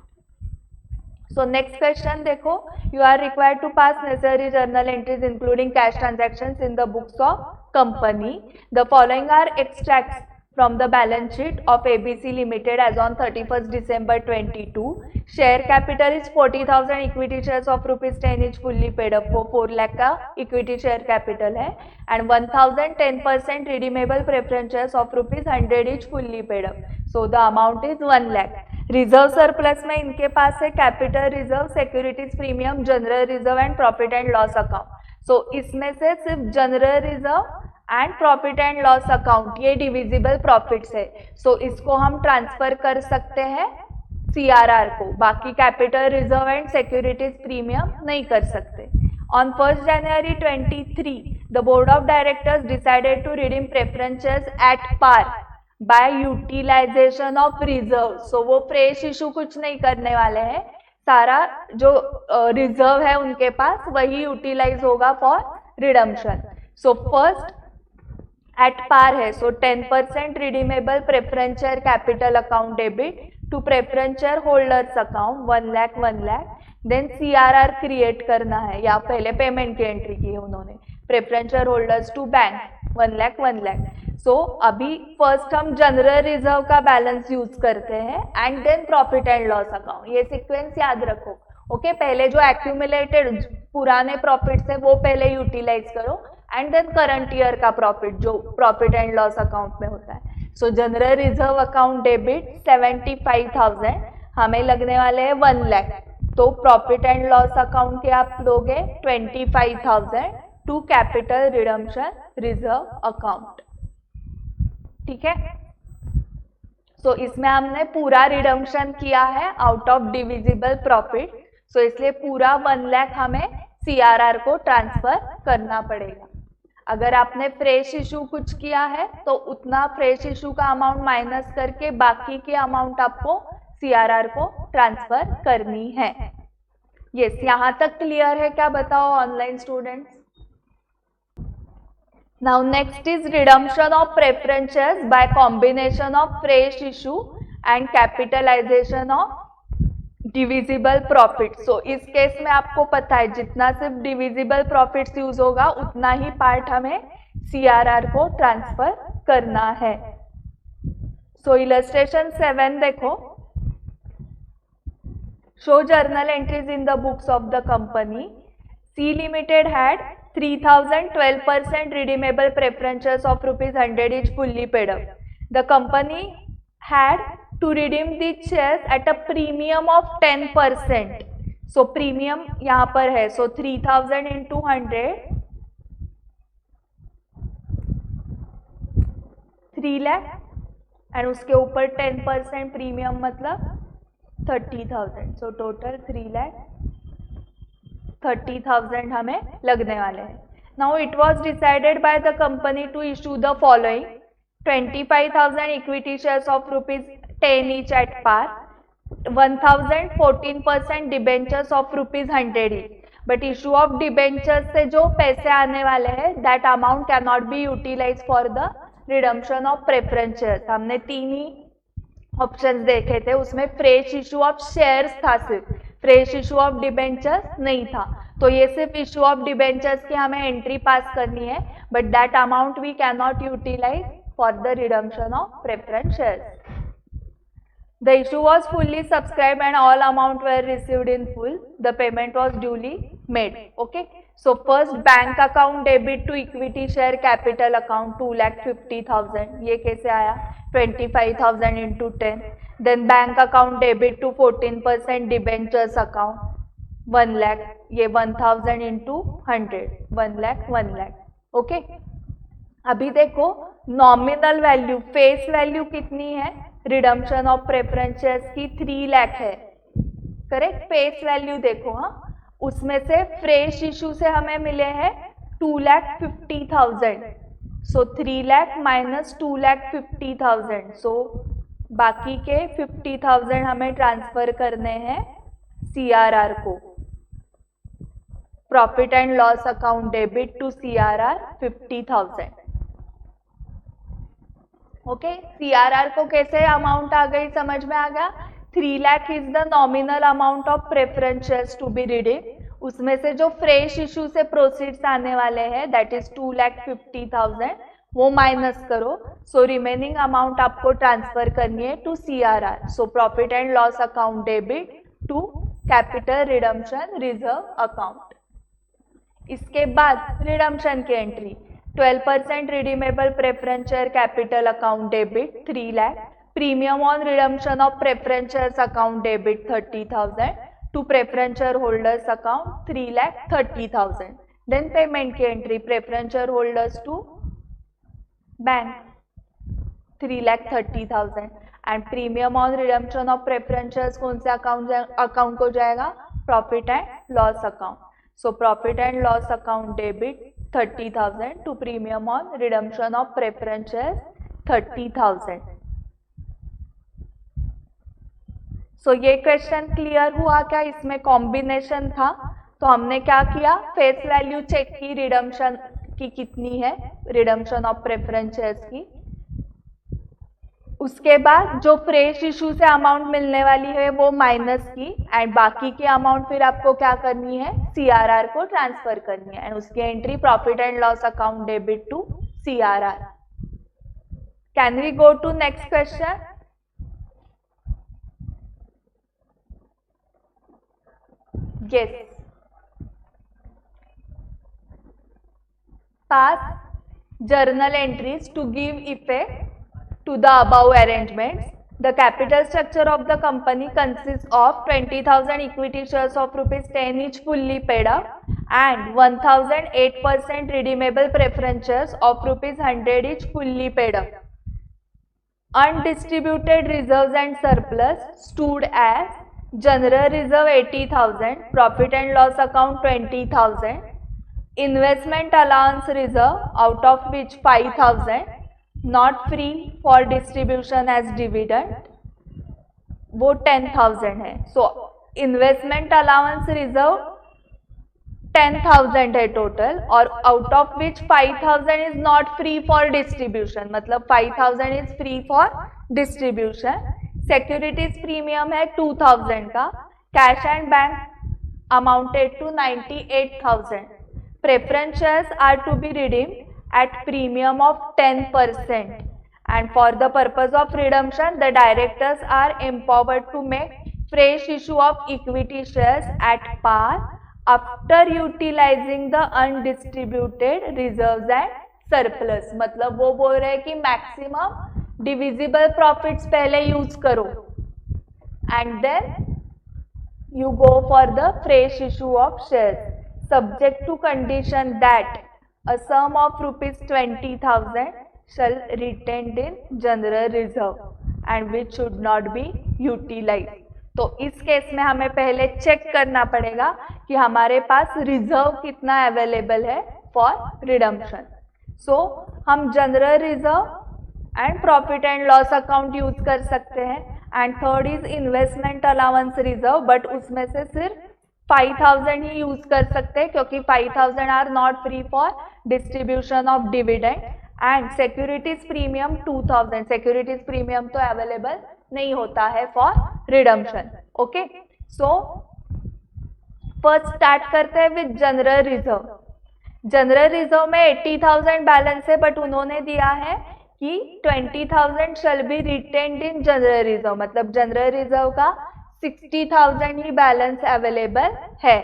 So next question देखो, you are required to pass necessary journal entries including cash transactions in the books of company. The following are extracts from the balance sheet of ABC Limited as on 31st December 22. Share capital is 40,000 equity shares of ₹10 each fully paid up. वो 4 लाख का equity share capital है and 1,000 10% redeemable preference shares of ₹100 each fully paid up. So the amount is 1 lakh. Reserve surplus में इनके पास है capital reserve, securities premium, general reserve and profit and loss account. So इसमें से सिर्फ general reserve and profit and loss account ये divisible profits है. So इसको हम ट्रांसफर कर सकते हैं सीआरआर को, बाकी capital reserve and securities premium नहीं कर सकते. On 1st January 23 the board of directors decided to redeem preferences at par by utilisation of reserve. So वो फ्रेश इशू कुछ नहीं करने वाले हैं, सारा जो रिजर्व है उनके पास वही यूटिलाइज होगा for redemption. So first at par है, so 10% redeemable preference share capital account debit to preference share holders account 1 lakh. Then CRR create करना है, या पहले पेमेंट की एंट्री की है उन्होंने. Preference share holders to bank 1 lakh. So अभी फर्स्ट हम जनरल रिजर्व का बैलेंस यूज करते हैं and then profit and loss account. ये सीक्वेंस याद रखो. ओके पहले जो एक्यूमुलेटेड पुराने प्रॉफिट्स है वो पहले यूटिलाइज करो एंड देन करंट ईयर का प्रॉफिट जो प्रॉफिट एंड लॉस अकाउंट में होता है. So general reserve account debit 75,000 हमें लगने वाले हैं 1 लाख. तो प्रॉफिट एंड लॉस अकाउंट के आप लोगे 25,000 to capital redemption reserve account. ठीक है. सो इसमें हमने पूरा रिडम्पशन किया है out of divisible profit. So इसलिए पूरा 1 लाख हमें सीआरआर को ट्रांसफर करना पड़ेगा. अगर आपने फ्रेश इशू कुछ किया है तो उतना फ्रेश इशू का अमाउंट माइनस करके बाकी की अमाउंट आपको सीआरआर को ट्रांसफर करनी है. यस यहाँ तक क्लियर है क्या बताओ online students. Now next is redemption of preference shares by combination of fresh issue and capitalization of divisible profit. So इस केस में आपको पता है जितना सिर्फ डिविजिबल प्रॉफिट्स यूज होगा उतना ही पार्ट हमें सीआरआर को ट्रांसफर करना है. सो इलस्ट्रेशन 7 देखो, show journal entries in the books of the company. C limited had 3,012% redeemable preference shares of ₹100 each fully paid up. The company had to redeem these shares at a premium of 10%. So premium यहाँ पर है, so 3,000 into 100 3 lakh and उसके ऊपर 10% premium मतलब 30,000. So total 3,30,000 हमें लगने वाले हैं. Now it was decided by the company to issue the following 25,000 equity shares of ₹10 each at par, 1,000 14% debentures of ₹100 each. But issue of debentures से जो पैसे आने वाले हैं that amount can not be utilise for the redemption of preference shares. हमने 3 ही options देखे थे, उसमें फ्रेश इशू ऑफ शेयर्स था, सिर्फ फ्रेश इशू ऑफ डिबेंचर्स नहीं था. तो ये सिर्फ इशू ऑफ डिबेंचर्स की हमें एंट्री पास करनी है, but that amount we can not utilise for the redemption of preference shares. The issue was fully subscribed and all amount were received in full. The payment was duly made. Okay. So first bank account debit to equity share capital account 2,50,000. ये कैसे आया? 25,000 into 10. Then bank account debit to 14% debentures account 1 lakh. ये 1,000 into 100. 1 lakh. Okay. अभी देखो nominal value face value कितनी है redemption of preference shares की 3 लाख है. करेक्ट. फेस वैल्यू देखो, हाँ उसमें से फ्रेश इशू से हमें मिले हैं 2,50,000. सो 3 लाख माइनस 2,50,000. सो बाकी के 50,000 हमें ट्रांसफर करने हैं सीआरआर को. Profit and loss account debit to CRR 50,000. Okay. CRR को कैसे अमाउंट आ गई समझ में आ गया. 3 lakh is the nominal amount of preference shares to be redeem. उसमें से जो फ्रेश इशू से प्रोसीड्स आने वाले हैं दैट इज 2,50,000 वो माइनस करो। सो रिमेनिंग अमाउंट आपको ट्रांसफर करनी है to CRR। So profit and loss account debit to capital redemption reserve account. इसके बाद रिडम्पशन की entry 12% redeemable preference share capital account debit 3 lakh, premium on redemption of preference shares account debit 30,000 to preference share holders account 3,30,000। Then payment की entry preference share holders to bank 3,30,000 and premium on redemption of preference shares कौन से account को जाएगा? Profit and loss account. So profit and loss account debit 30,000 to premium on redemption of preference shares 30,000। So ये question clear हुआ क्या? इसमें combination था तो हमने क्या किया, फेस वैल्यू चेक की रिडम्पशन की कितनी है, रिडम्पशन ऑफ प्रेफरेंस शेयर्स की। उसके बाद जो फ्रेश इशू से अमाउंट मिलने वाली है वो माइनस की एंड बाकी की अमाउंट फिर आपको क्या करनी है, CRR को ट्रांसफर करनी है एंड उसकी entry profit and loss account debit to CRR। Can we go to next question? Yes. Pass journal entries to give effect to the above arrangements. The capital structure of the company consists of 20,000 equity shares of ₹10 each fully paid up and 1,008% redeemable preference shares of ₹100 each fully paid up. Undistributed reserves and surplus stood as general reserve 80,000, profit and loss account 20,000, investment allowance reserve out of which 5,000 not free for distribution as dividend वो 10,000 है। So investment allowance reserve 10,000 है total और out of which 5,000 is not free for distribution, मतलब 5,000 is free for distribution. Securities premium है 2,000 का, cash and bank amounted to 98,000। Preference shares are to be redeem at premium of 10% and for the purpose of redemption the directors are empowered to make fresh issue of equity shares at par after utilizing the undistributed reserves and surplus। मतलब वो बोल रहे हैं कि maximum divisible profits पहले use करो and then you go for the fresh issue of shares subject to condition that a sum of ₹20,000 shall retained in general reserve and which should not be utilized। तो इस case में हमें पहले check करना पड़ेगा कि हमारे पास रिजर्व कितना अवेलेबल है फॉर रिडम्पशन। सो हम general reserve and profit and loss account use कर सकते हैं and third is investment allowance reserve, but उसमें से सिर्फ 5,000 ही यूज कर सकते हैं क्योंकि 5,000 are not free for distribution of dividend and securities premium 2,000, securities premium तो अवेलेबल नहीं होता है for redemption. Okay, so first start करते हैं with general reserve. General reserve में 80,000 बैलेंस है बट उन्होंने दिया है कि 20,000 shall be retained in general reserve, मतलब जनरल रिजर्व का 60,000 ही बैलेंस अवेलेबल है।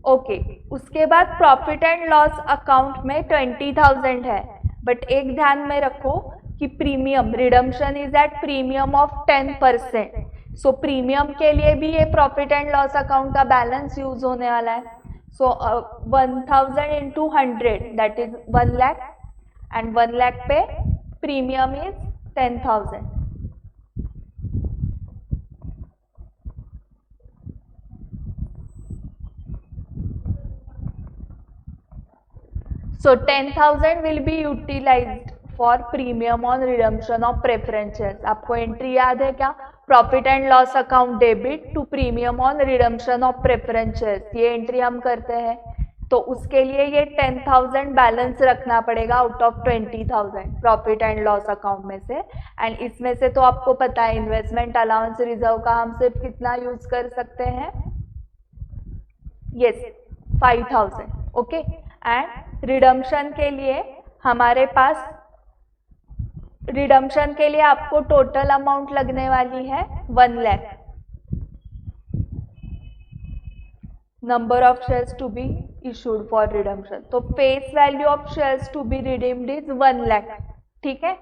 ओके, उसके बाद प्रॉफिट एंड लॉस अकाउंट में 20,000 है बट एक ध्यान में रखो कि premium redemption is eight premium of 10%। So premium के लिए भी ये प्रॉफिट एंड लॉस अकाउंट का बैलेंस यूज होने वाला है। सो 1,000 into 100 that is 1 lakh and 1 lakh पे premium is 10,000। So 10,000 will be utilized for premium on redemption of preference shares। आपको एंट्री याद है क्या? Profit and loss account debit to premium on redemption of preference shares, ये entry हम करते हैं तो उसके लिए ये 10,000 बैलेंस रखना पड़ेगा out of 20,000 profit and loss account में से। एंड इसमें से तो आपको पता है इन्वेस्टमेंट अलाउंस रिजर्व का हम सिर्फ कितना यूज कर सकते हैं, यस 5,000, ओके। एंड रिडम्पशन के लिए हमारे पास, रिडम्पशन के लिए आपको टोटल अमाउंट लगने वाली है 1 lakh. Number of shares to be issued for redemption, तो face value of shares to be redeemed is 1 lakh, ठीक है।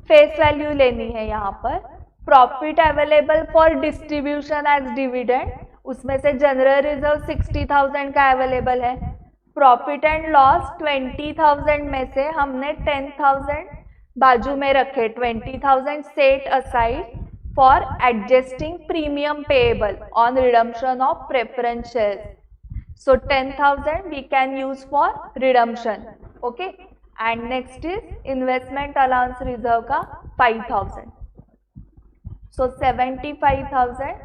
फेस वैल्यू लेनी है यहाँ पर। Profit available for distribution as dividend, उसमें से जनरल रिजर्व 60,000 का अवेलेबल है। प्रॉफिट एंड लॉस 20,000 में से हमने 10,000 बाजू में रखे, 20,000 set aside for adjusting premium payable on redemption of preference shares, so 10,000 we can use for redemption, okay। and next is investment allowance reserve का 5,000, so 75,000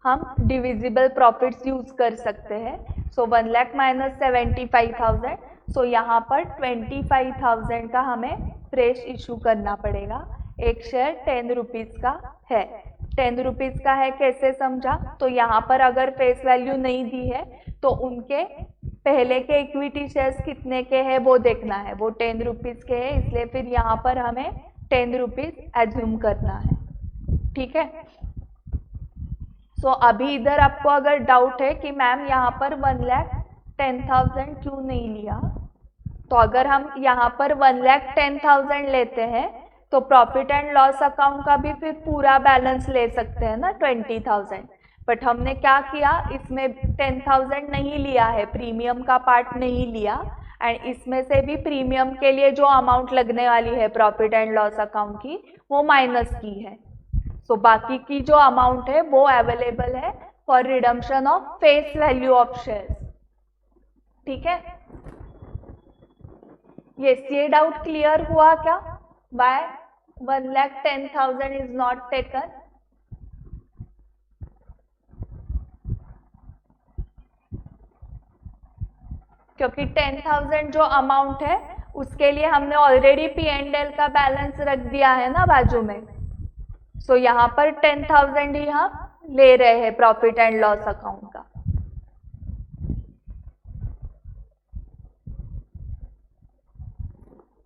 हम डिविजिबल प्रॉफिट्स यूज कर सकते हैं। so 1 लाख माइनस 75,000, so यहाँ पर 25,000 का हमें fresh issue करना पड़ेगा। एक शेयर 10 रुपीज का है, 10 रुपीज का है, कैसे समझा? तो यहाँ पर अगर फेस वैल्यू नहीं दी है तो उनके पहले के इक्विटी शेयर्स कितने के हैं वो देखना है, वो 10 रुपीज के हैं, इसलिए फिर यहाँ पर हमें 10 रुपीज एज्यूम करना है, ठीक है। सो अभी इधर आपको अगर डाउट है कि मैम यहाँ पर 1,10,000 क्यों नहीं लिया, तो अगर हम यहाँ पर 1,10,000 लेते हैं तो प्रॉफिट एंड लॉस अकाउंट का भी फिर पूरा बैलेंस ले सकते हैं ना 20,000, बट हमने क्या किया, इसमें 10,000 नहीं लिया है, प्रीमियम का पार्ट नहीं लिया, एंड इसमें से भी प्रीमियम के लिए जो अमाउंट लगने वाली है प्रॉफिट एंड लॉस अकाउंट की वो माइनस की है। सो बाकी की जो अमाउंट है वो अवेलेबल है for redemption of face value of shares, ठीक है। ये डाउट क्लियर हुआ क्या? By 1,10,000 is not taken. क्योंकि 10,000 जो अमाउंट है उसके लिए हमने ऑलरेडी P&L का बैलेंस रख दिया है ना बाजू में, सो यहाँ पर 10,000 ही हम ले रहे हैं प्रॉफिट एंड लॉस अकाउंट का।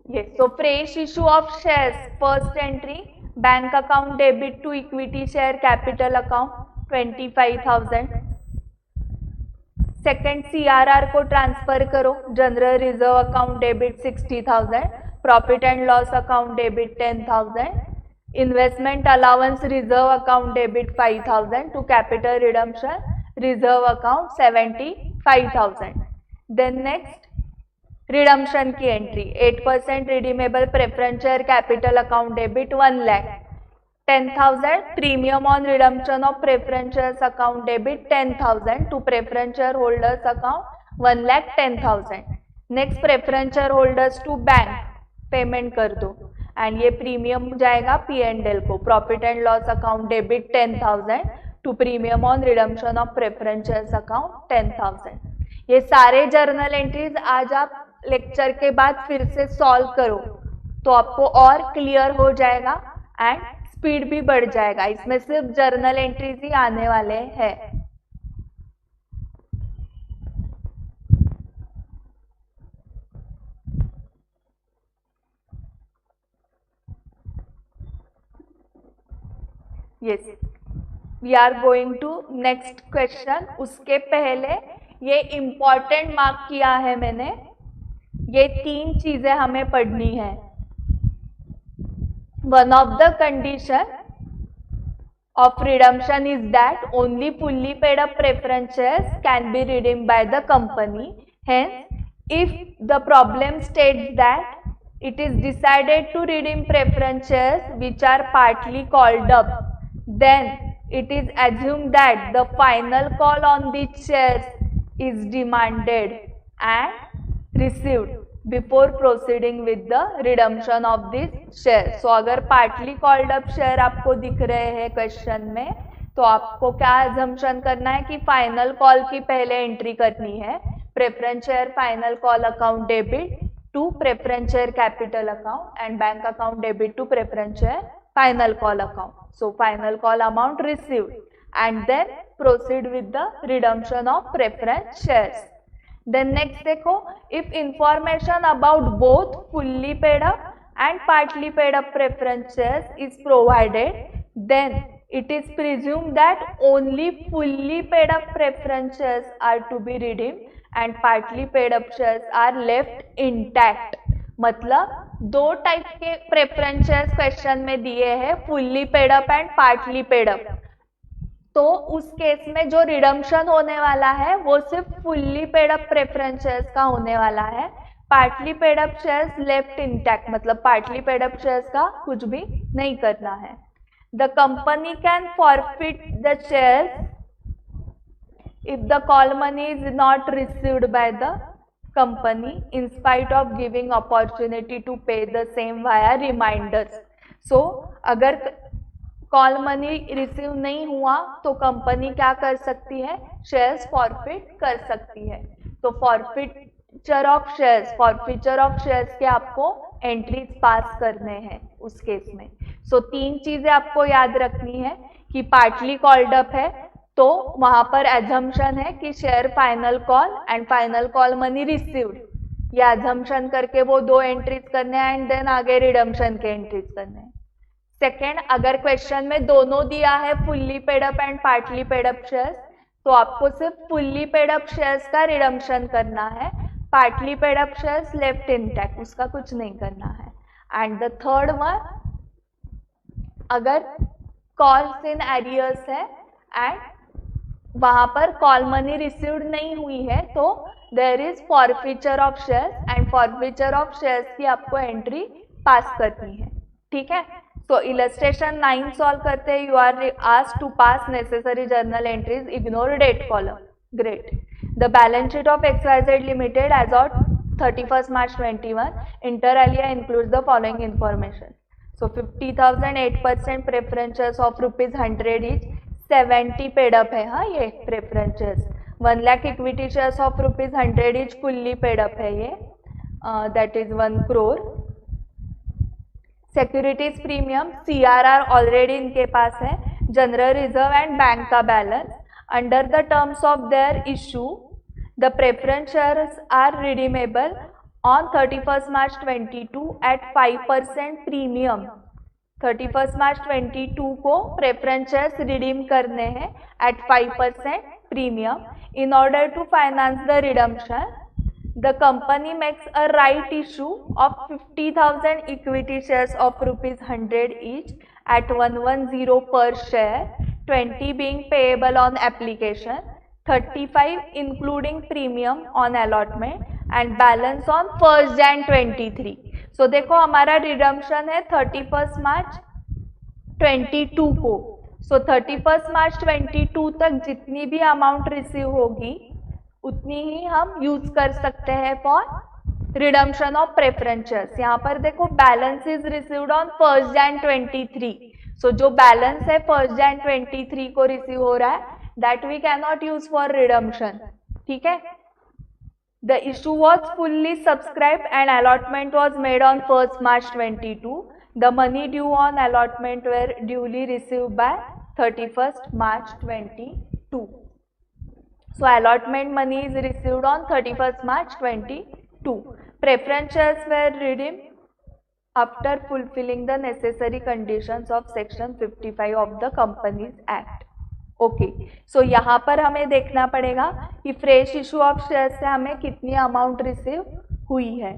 Yes, so fresh issue of shares, first entry bank account debit to equity share capital account 25,000। Second CRR को ट्रांसफर करो, general reserve account debit 60,000, profit and loss account debit 10,000, investment allowance reserve account debit 5,000 to capital redemption reserve account 75,000। Then next redemption की entry 8% redeemable preference share capital account debit 1 lakh, 10,000 premium on redemption of preference shares account debit 10,000 to preference share holders account 1,10,000। Next preference share holders to bank payment कर दो, and ये premium जाएगा P&L को, profit and loss account debit 10,000 to premium on redemption of preference shares account 10,000। ये सारे journal entries आज आप lecture के बाद फिर से सॉल्व करो तो आपको और क्लियर हो जाएगा एंड स्पीड भी बढ़ जाएगा। इसमें सिर्फ जर्नल एंट्रीज ही आने वाले हैं। Yes, we are going to next question. उसके पहले ये इम्पॉर्टेंट मार्क किया है मैंने, ये 3 चीजें हमें पढ़नी है। One of the condition of redemption is that only fully paid up preference shares can be redeemed by the company. Hence, if the problem states that it is decided to redeem preference shares which are partly called up, then it is assumed that the final call on these shares is demanded and received before proceeding with the redemption of this share. So अगर partly called up share आपको दिख रहे हैं question में तो आपको क्या assumption करना है कि फाइनल कॉल की पहले एंट्री करनी है, preference share final call account debit to preference share capital account and bank account debit to preference share final call account. So final call amount received and then proceed with the redemption of preference shares. Then next देखो, if information about both fully paid up and partly paid up preference shares is provided, then it is presumed that only fully paid up preference shares are to be redeemed and partly paid up shares are left intact. मतलब दो type के preference shares question में दिए हैं, fully paid up and partly paid up. तो उस case में जो रिडम्पशन होने वाला है वो सिर्फ fully paid up preference shares का होने वाला है. Partly paid up shares left intact, मतलब पार्टली पेड अप शेयर्स का कुछ भी नहीं करना है. The company can forfeit the shares if the call money is not received by the company in spite of giving opportunity to pay the same via reminders. So अगर call money receive नहीं हुआ तो company क्या कर सकती है, shares forfeit कर सकती है. तो फॉरफिचर ऑफ शेयर्स के आपको एंट्रीज पास करने हैं उस केस में. सो तीन चीजें आपको याद रखनी है कि पार्टली कॉल्ड अप है तो वहां पर एजम्पशन है कि share final call and final call money received, ये एजम्पशन करके वो दो एंट्रीज करने हैं एंड देन आगे रिडम्पशन के एंट्रीज करने हैं. सेकेंड, अगर क्वेश्चन में दोनों दिया है fully paid up and partly paid up shares, तो आपको सिर्फ फुल्ली पेड अप शेयर्स का रिडम्पशन करना है, partly paid up shares left intact, उसका कुछ नहीं करना है. एंड द थर्ड वन, अगर कॉल्स इन एरियर्स है एंड वहां पर कॉल मनी रिसीव्ड नहीं हुई है तो there is forfeiture of shares and forfeiture of shares की आपको एंट्री पास करनी है. ठीक है. तो इलस्ट्रेशन 9 सॉल्व करते हैं. You are asked to pass necessary journal entries, ignore date column. Great. The balance sheet of XYZ limited as of 31st March 21 inter alia includes the following information. So 50,000 8% preference shares of ₹100 each, 70 paid up है. हाँ, ये preference shares. 1 lakh equity shares of ₹100 each fully paid up है ये, that is 1 crore. Securities premium CRR already इनके पास है, general reserve and bank का बैलेंस. Under the terms of their issue the preference shares are redeemable on 31st March 22 at 5% premium. 31st March 22 को preference shares redeem करने हैं at 5% premium. In order to finance the redemption, the company makes a right issue of 50,000 equity shares of ₹100 each at 110 per share, 20 being payable on application, 35 including premium on allotment and balance on 1st Jan 23. सो देखो हमारा redemption है 31st March 22 को. सो 31st March 22 तक जितनी भी amount receive होगी उतनी ही हम यूज कर सकते हैं for redemption of preference shares. यहाँ पर देखो balance is received on 1st Jan 23. सो जो बैलेंस है 1st Jan 23 को रिसीव हो रहा है, that we can not use for redemption. ठीक है. The issue was fully subscribed and allotment was made on 1st March 22. The money due on allotment were duly received by 31st March 22. So allotment money is received on 31st March 22. Preference shares were redeemed after fulfilling the necessary conditions of section 55 of the Companies Act. Okay. So यहाँ पर हमें देखना पड़ेगा कि fresh issue of share से हमें कितनी amount receive हुई है.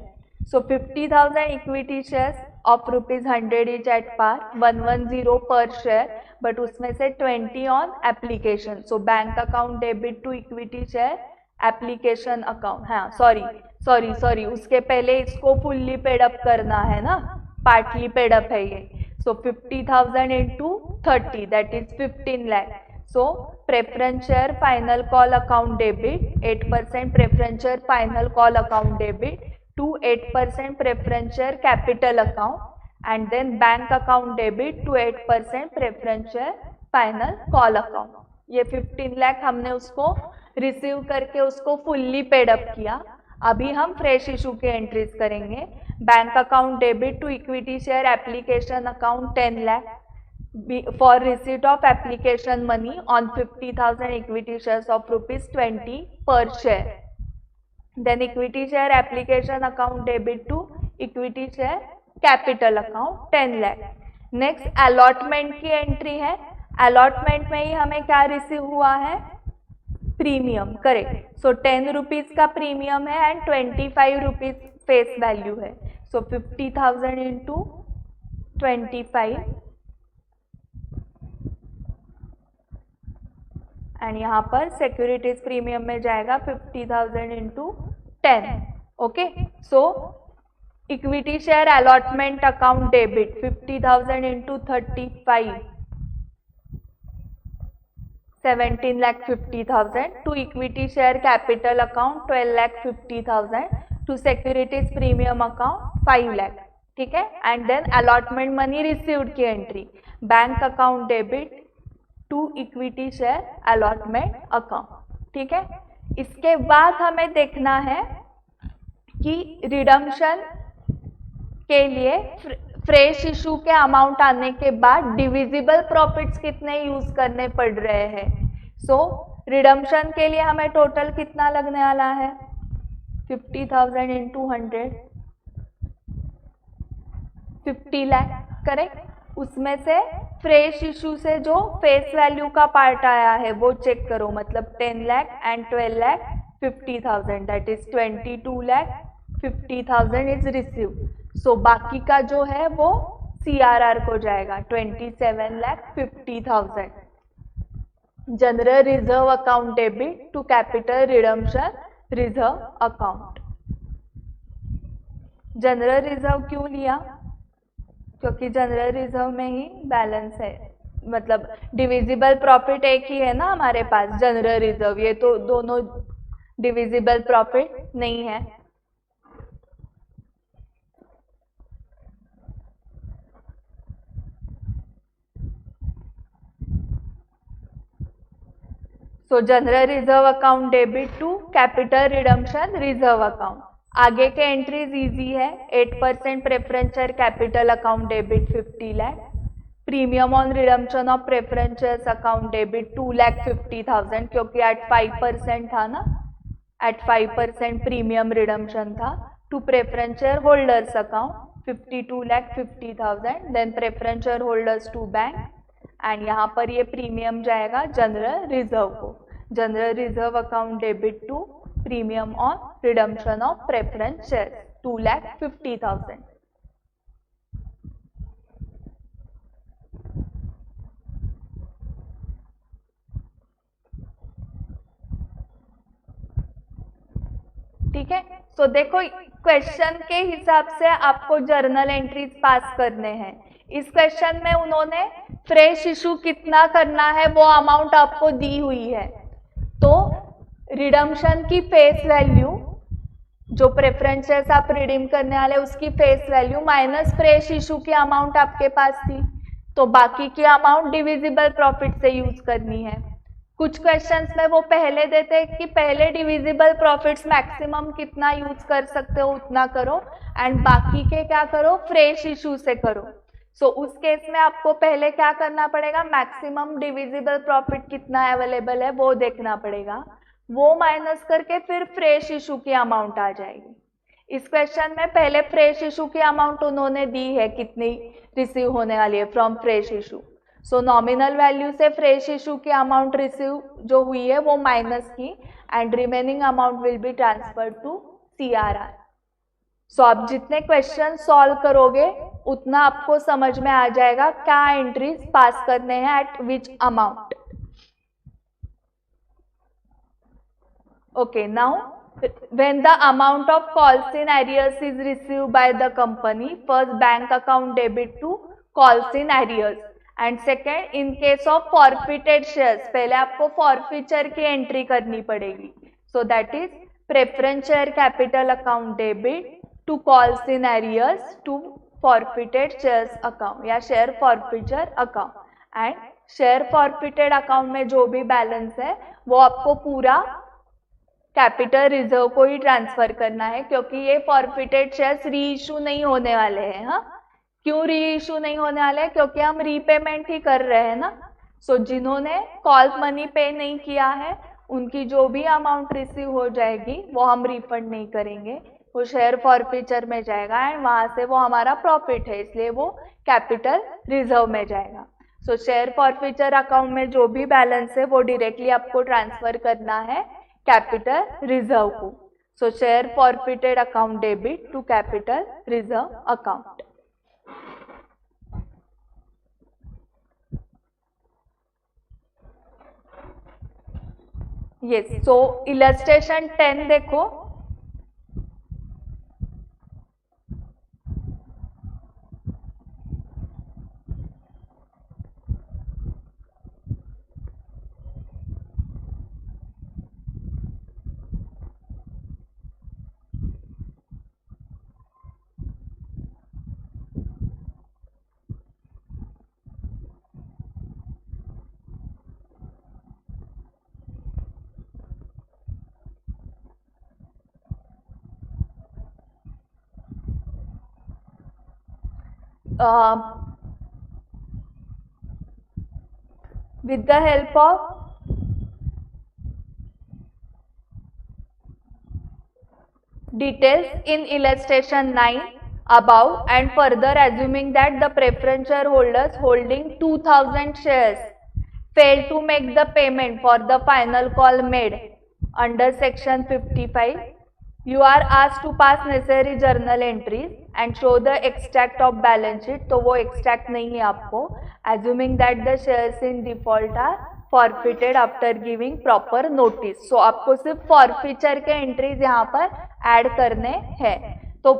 So 50,000 equity shares of ₹100 each at par, 110 per share, but उसमें से 20 on application. So bank account debit to equity share application account. हाँ, सॉरी उसके पहले इसको फुल्ली पेड अप करना है ना, पार्टली पेड अप है ये. सो 50,000 into 30 that is 15 lakh. So preference share final call account debit 8% preference share final call account debit to 8% preference share capital account and then bank account debit to 8% preference share final call account. ये 15 लाख हमने उसको receive करके उसको fully paid up किया। अभी हम fresh issue के entries करेंगे। Bank account debit to equity share application account 10 lakh for receipt of application money on 50,000 equity shares of ₹20 per share. Then equity share application account debit to equity share capital account 10 lakh. Next allotment की entry है। Allotment में ही हमें क्या receive हुआ है, premium, correct. So 10 rupees का premium है एंड 25 रुपीज फेस वैल्यू है। सो 50,000 इंटू 25 एंड यहाँ पर सिक्योरिटीज प्रीमियम में जाएगा 50,000 into 10। Okay, so equity share allotment account debit 50,000 into 35 17,50,000 to equity share capital account 12,50,000 to securities premium account 5 lakh. ठीक है, and then allotment money received की entry bank account debit to equity share allotment account. ठीक है, इसके बाद हमें देखना है कि रिडम्पशन के लिए फ्रेश इशू के अमाउंट आने के बाद डिविजिबल प्रॉफिट्स कितने यूज करने पड़ रहे हैं। सो रिडम्पशन के लिए हमें टोटल कितना लगने वाला है, 50,000 इंटू 100 50 लाख, करेक्ट। उसमें से फ्रेश इशू से जो फेस वैल्यू का पार्ट आया है वो चेक करो, मतलब 10 lakh and 12 lakh 50,000 that is 22 lakh 50,000 is received. So बाकी का जो है वो CRR को जाएगा 27,50,000। General reserve account debit to capital redemption reserve account. General reserve क्यों लिया, क्योंकि जनरल रिजर्व में ही बैलेंस है, मतलब डिविजिबल प्रॉफिट एक ही है ना हमारे पास, जनरल रिजर्व, ये तो दोनों डिविजिबल प्रॉफिट नहीं है। So general reserve account debit to capital redemption reserve account. आगे के एंट्रीज इजी है। 8% preference share capital account debit 50 lakh, premium on redemption of preference shares account debit 2,50,000 क्योंकि एट 5% था ना, एट 5% प्रीमियम रिडम्पशन था। To preference share holders account 52,50,000 then preference share holders to bank and यहाँ पर ये premium जाएगा general reserve को। General reserve account debit to premium on redemption of preference share 2,50,000। ठीक है, तो देखो क्वेश्चन के हिसाब से आपको जर्नल एंट्रीज पास करने हैं। इस क्वेश्चन में उन्होंने फ्रेश इशू कितना करना है वो अमाउंट आपको दी हुई है। तो रिडम्पशन की फेस वैल्यू, जो प्रेफरेंस शेयर्स आप रिडीम करने वाले उसकी face value minus fresh issue की अमाउंट आपके पास थी, तो बाकी की अमाउंट डिविजिबल प्रॉफिट से यूज करनी है। कुछ क्वेश्चंस में वो पहले देते हैं कि पहले डिविजिबल प्रॉफिट्स मैक्सिमम कितना यूज कर सकते हो उतना करो एंड बाकी के क्या करो, फ्रेश इशू से करो। सो उस केस में आपको पहले क्या करना पड़ेगा, मैक्सिमम डिविजिबल प्रॉफिट कितना अवेलेबल है वो देखना पड़ेगा, वो माइनस करके फिर फ्रेश इशू की अमाउंट आ जाएगी। इस क्वेश्चन में पहले फ्रेश इशू की अमाउंट उन्होंने दी है कितनी रिसीव होने वाली है from fresh issue. So nominal value से फ्रेश इशू की अमाउंट रिसीव जो हुई है वो माइनस की and remaining amount will be transfer to CRR। So आप जितने क्वेश्चन सॉल्व करोगे उतना आपको समझ में आ जाएगा क्या एंट्रीज पास करने हैं eight which amount. Okay, now when the amount of calls in arrears is received by the company, first bank account debit to calls in arrears and second in case of forfeited shares, पहले आपको forfeiture की entry करनी पड़ेगी। so that is preference share capital account debit to calls in arrears to forfeited shares account या share forfeiture account and share forfeited account में जो भी balance है वो आपको पूरा कैपिटल रिजर्व को ही ट्रांसफर करना है, क्योंकि ये फॉरफिटेड शेयर्स री इशू नहीं होने वाले हैं। हाँ, क्यों री इशू नहीं होने वाले हैं? क्योंकि हम रीपेमेंट ही कर रहे हैं ना। सो जिन्होंने कॉल मनी पे नहीं किया है उनकी जो भी अमाउंट रिसीव हो जाएगी वो हम रिफंड नहीं करेंगे, वो शेयर फॉरफिचर में जाएगा एंड वहां से वो हमारा प्रॉफिट है, इसलिए वो कैपिटल रिजर्व में जाएगा। सो शेयर फॉरफिचर अकाउंट में जो भी बैलेंस है वो डायरेक्टली आपको ट्रांसफर करना है कैपिटल रिजर्व को। So share forfeited account debit to capital reserve account. Yes, so illustration 10 देखो। With the help of details in illustration 9 above and further assuming that the preference shareholders holding 2000 shares fail to make the payment for the final call made under section 55, you are asked to pass necessary journal entries and show the extract of balance sheet। तो वो extract नहीं है आपको। assuming that the shares in default are forfeited after giving proper notice। so आपको सिर्फ forfeiture के entries यहाँ पर add करने हैं। तो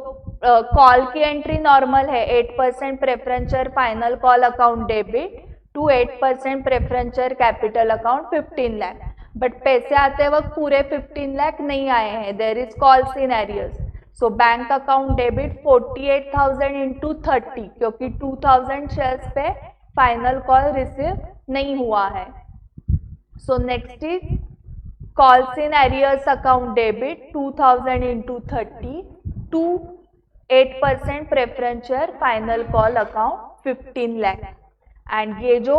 कॉल की एंट्री नॉर्मल है 8% preferential final call account debit to 8% preferential capital account 15 lakh. But पैसे आते वक्त पूरे 15 लाख नहीं आए हैं, there is call scenarios. So bank account debit 48,000 into 30, क्योंकि 2000 शेयर्स पे फाइनल कॉल रिसीव नहीं हुआ है। So next is calls in arrears account debit 2000 into 30 to 8% preferential final call account 15 lakh। And ये जो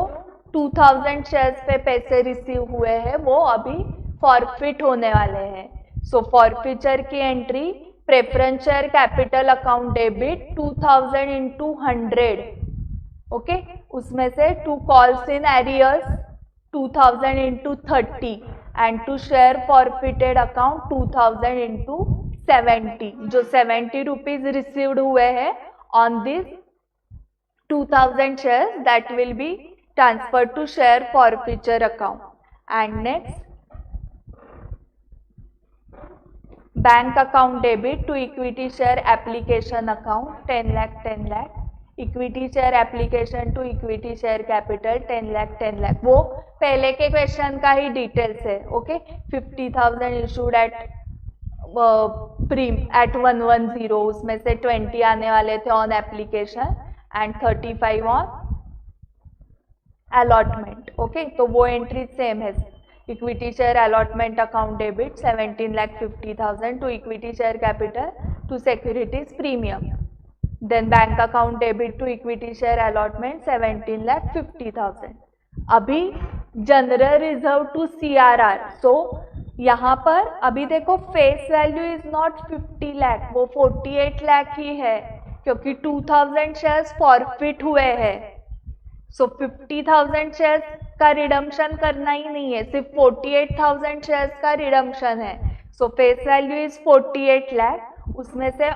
2000 शेयर्स पे पैसे रिसीव हुए हैं वो अभी फॉरफिट होने वाले हैं। सो फॉरफिचर की entry preferential capital account debit 2000 into 100, okay, उसमें से to calls in arrears 2000 into 30 and to share forfeited account 2000 into 70, जो 70 रुपीज रिसीव्ड हुए हैं on this 2000 shares that will be transferred to share forfeiture account। and next bank account debit to equity share application account 10 lakh 10 lakh, equity share application to equity share capital 10 lakh 10 lakh. वो पहले के question का ही details है, okay. 50,000 issued at prem at 110, उसमें से 20 आने वाले थे on application and 35 on allotment, okay. तो वो एंट्री सेम है। Equity share allotment account debit 17,50,000 to equity share capital to securities premium. Then bank account debit to equity share allotment 17,50,000। अभी जनरल रिजर्व टू CRR। सो यहाँ पर अभी देखो face value is not 50 lakh, वो 48 लाख ही है, क्योंकि 2000 शेयर्स फॉरफिट हुए हैं। सो 50,000 शेयर्स का रिडम्पशन करना ही नहीं है, सिर्फ 48,000 शेयर्स का रिडम्पशन है। सो फेस वैल्यू इज 48 लाख, उसमें से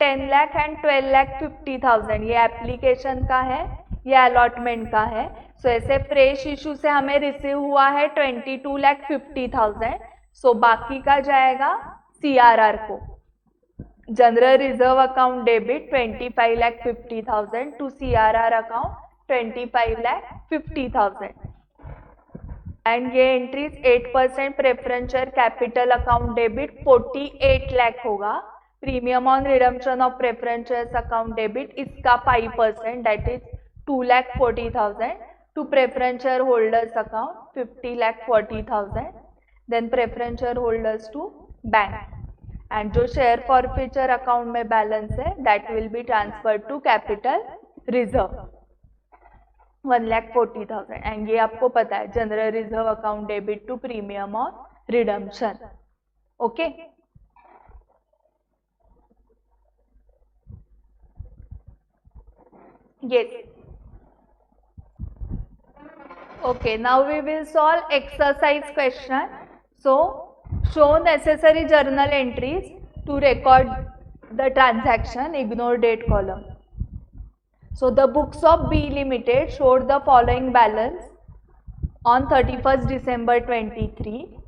10 लाख एंड 12,50,000 ये एप्लीकेशन का है, ये अलॉटमेंट का है। सो ऐसे फ्रेश इशू से हमें रिसीव हुआ है 22,50,000। सो बाकी का जाएगा CRR को। General reserve account debit 25,50,000 to CRR account 25,50,000। And ये entries 8% preferential capital account debit 48 lakh होगा। Premium on redemption of preferential account debit इसका 5%, that is 2,40,000 to preferential holders account 50,40,000। Then preference share holders to bank, and जो share forfeiture account में balance है that will be transfer to capital reserve 1,40,000, and ये आपको पता है general reserve account debit to premium और redemption. Okay, yes. Okay, now we will solve exercise question. So show necessary journal entries to record the transaction, ignore date column. So the books of B Limited showed the following balance on 31st December 23.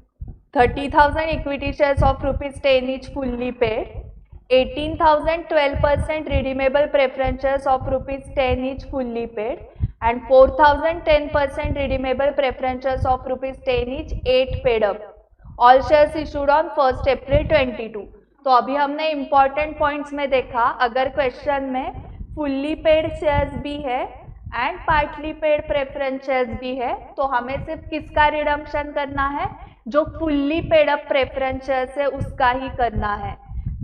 30,000 equity shares of ₹10 each fully paid, 18,000 12% redeemable preference shares of ₹10 each fully paid, and 4,000 10% redeemable preference shares of ₹10 each 8 paid up. All shares issued on 1st April 22. तो अभी हमने important points में देखा, अगर question में fully paid shares भी है and partly paid preference shares भी है तो हमें सिर्फ किसका रिडम्पशन करना है, जो fully paid up preference shares है उसका ही करना है,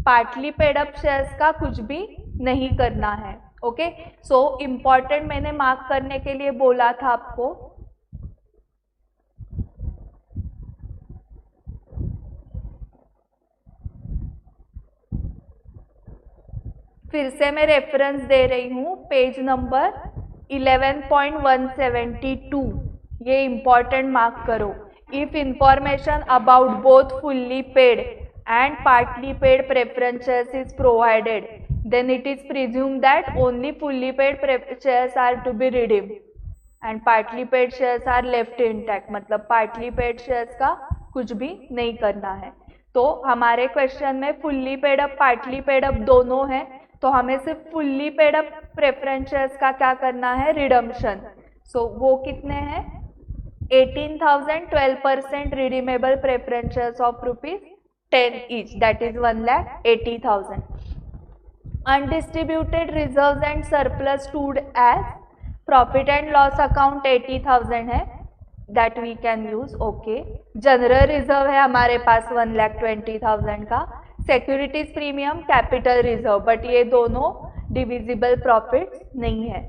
पार्टली पेड अप शेयर्स का कुछ भी नहीं करना है. ओके, सो इम्पॉर्टेंट मैंने मार्क करने के लिए बोला था आपको. फिर से मैं रेफरेंस दे रही हूँ, पेज नंबर 11.172. ये इम्पॉर्टेंट मार्क करो. If information about both fully paid and partly paid preference shares is provided, then it is presumed that only fully paid shares are to be redeemed and partly paid shares are left intact. मतलब partly paid shares का कुछ भी नहीं करना है. तो हमारे question में fully paid up partly paid up दोनों है, तो हमें सिर्फ fully paid up preference shares का क्या करना है, रिडम्पशन. सो वो कितने हैं, 18,000 12% redeemable preference shares of ₹10 each, that is 1,80,000. Undistributed reserves and surplus stood as profit and loss account 80,000 है, that we can use. okay, general reserve है हमारे पास 1,20,000 का, securities premium capital reserve, but ये दोनों डिविजिबल प्रॉफिट्स नहीं है.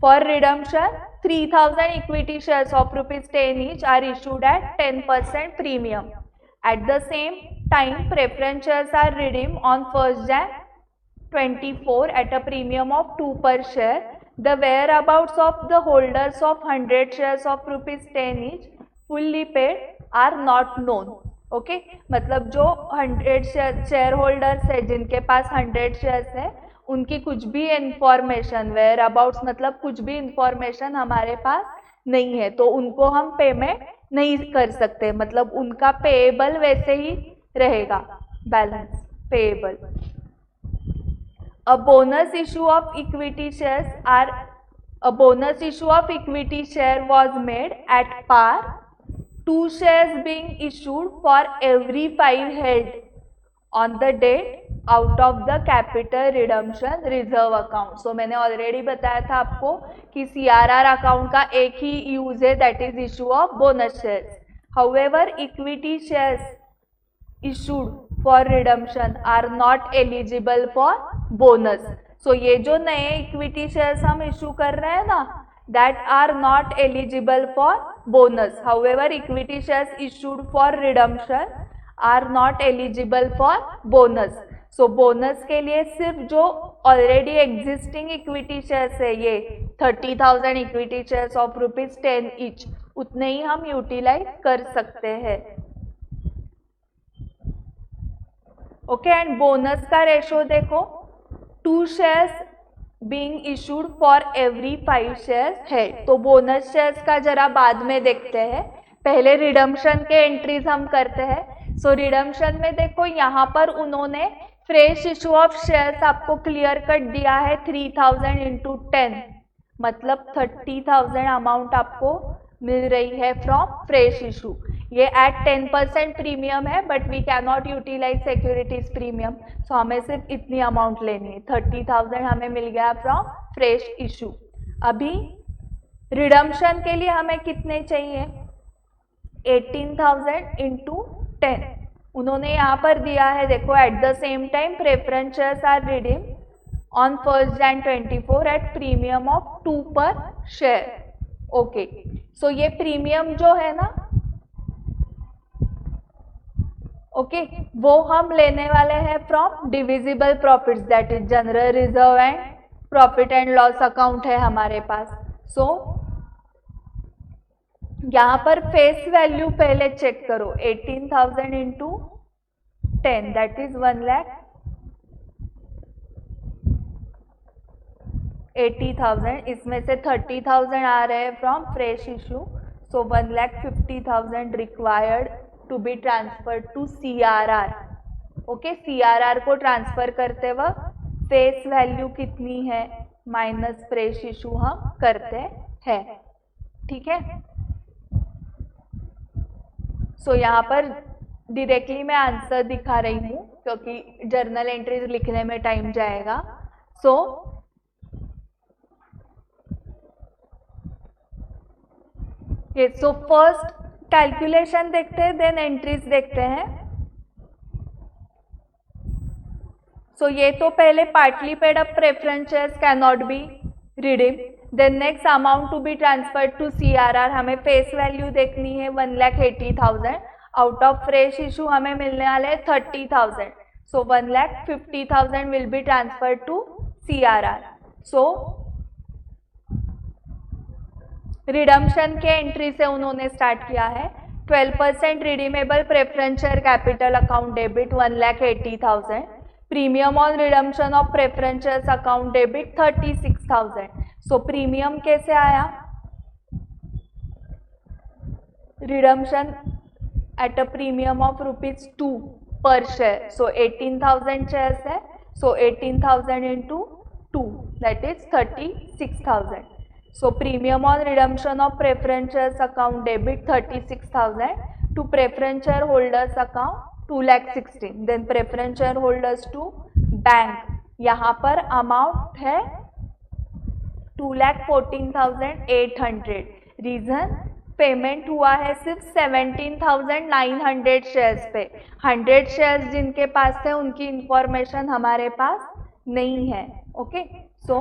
For redemption 3,000 equity shares of ₹10 each are issued at 10% premium. At the same time, preference shares are redeemed on 1st Jan 24 at a premium of 2 per share. The whereabouts of the holders of 100 shares of ₹10 each fully paid are not known. Okay, मतलब जो 100 share holders है जिनके पास 100 shares है उनकी कुछ भी information, where abouts मतलब कुछ भी इंफॉर्मेशन हमारे पास नहीं है, तो उनको हम पेमेंट नहीं कर सकते, मतलब उनका पेएबल वैसे ही रहेगा, balance payable. A bonus issue of equity share was made at par, 2 shares being issued for every 5 held on the date out of the capital redemption reserve account. So मैंने already बताया था आपको कि CRR account का एक ही use है, that is issue of bonus shares. However, equity shares issued for redemption are not eligible for bonus. So ये जो नए इक्विटी शेयर्स हम इशू कर रहे हैं ना, that are not eligible for bonus. However, equity shares issued for redemption are not eligible for bonus. So bonus के लिए सिर्फ जो ऑलरेडी एग्जिस्टिंग इक्विटी शेयर्स है, ये 30,000 इक्विटी शेयर्स ऑफ ₹10 each, उतने ही हम यूटिलाइज कर सकते हैं. ओके, एंड बोनस का रेशो देखो, 2 shares being issued for every 5 shares है. तो बोनस शेयर्स का जरा बाद में देखते हैं, पहले रिडम्पशन के एंट्रीज हम करते हैं. सो रिडम्पशन में देखो यहाँ पर उन्होंने फ्रेश इशू ऑफ शेयर्स आपको क्लियर कट दिया है 3,000 इंटू 10, मतलब 30,000 अमाउंट आपको मिल रही है फ्रॉम फ्रेश इशू. ये एट 10% प्रीमियम है, but we can not utilise securities premium, so हमें सिर्फ इतनी अमाउंट लेनी है. 30,000 हमें मिल गया फ्रॉम फ्रेश इशू. अभी रिडम्पशन के लिए हमें कितने चाहिए, 18,000 इंटू 10 उन्होंने यहाँ पर दिया है, देखो at the same time preference shares are redeem on 1 Jan 24 at premium of 2 per share. Okay, सो ये प्रीमियम जो है ना, ओके, वो हम लेने वाले हैं from divisible profits, that is general reserve and profit and loss account है हमारे पास। सो यहाँ पर फेस वैल्यू पहले चेक करो, 18,000 इंटू 10 दैट इज 1,80,000, इसमें से 30,000 आ रहे हैं from fresh issue, so 1,50,000 required to be transfer to CRR। Okay, CRR को ट्रांसफर करते वक्त फेस वैल्यू कितनी है माइनस फ्रेश इशू हम करते हैं, ठीक है। सो यहाँ पर डायरेक्टली मैं आंसर दिखा रही हूँ क्योंकि जर्नल एंट्रीज लिखने में टाइम जाएगा। सो फर्स्ट कैलकुलेशन देखते हैं, देन एंट्रीज देखते हैं। सो ये तो पहले partly paid up preference shares can not be redeem, then next amount to be transferred to CRR, हमें फेस वैल्यू देखनी है 1,80,000, आउट ऑफ फ्रेश इशू हमें मिलने वाले 30,000, so 1,50,000 will be transferred to CRR। So redemption के entry से उन्होंने start किया है, 12% redeemable preference share capital account debit 1,80,000, premium on redemption of preference shares account debit 36,000। So premium कैसे आया, redemption at a premium of ₹2 per share, so 18,000 shares है, so 18,000 into 2 that is 36,000। So premium on redemption of preference shares account debit 36,000 to preference shareholders account 2,16,000, then preference shareholders to bank, यहाँ पर amount है 2,14,800। Reason, payment हुआ है सिर्फ 17,900 shares पे, 100 shares जिनके पास थे उनकी इंफॉर्मेशन हमारे पास नहीं है। Okay, so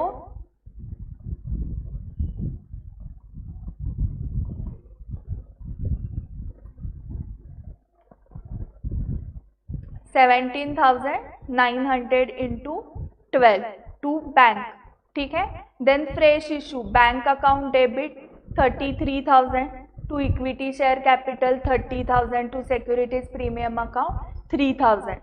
17,900 into 12 to bank, ठीक है। Then fresh issue, bank account debit 33,000 to equity share capital 30,000 to securities premium account 3,000।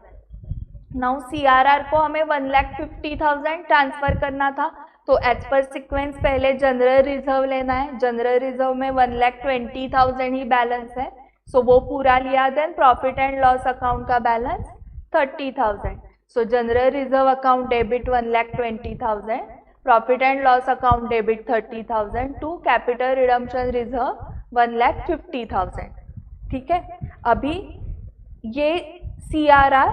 Now CRR को हमें 1,50,000 ट्रांसफर करना था, तो एज पर सिक्वेंस पहले जनरल रिजर्व लेना है, जनरल रिजर्व में 1,20,000 ही बैलेंस है, सो वो पूरा लिया। Then profit and loss account का balance 30,000, so general reserve account debit 1,20,000, profit and loss account debit 30,000 to capital redemption reserve 1,50,000, ठीक है। अभी ये CRR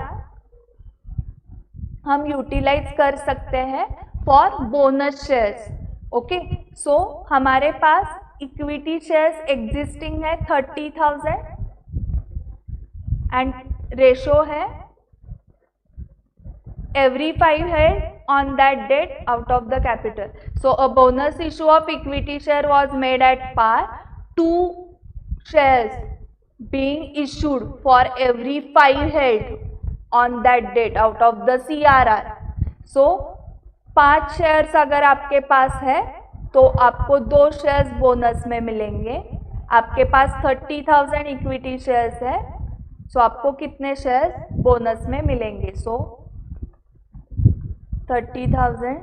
हम यूटिलाइज कर सकते हैं फॉर बोनस शेयर्स। ओके, सो हमारे पास इक्विटी शेयर्स एग्जिस्टिंग है 30,000 एंड रेशो है every 5 head on that date out of the capital. So a bonus issue of equity share was made at par, 2 shares being issued for every 5 head on that date out of the CRR. So 5 shares अगर आपके पास है तो आपको 2 shares bonus में मिलेंगे। आपके पास 30,000 equity shares है, सो आपको कितने शेयर्स बोनस में मिलेंगे? सो 30,000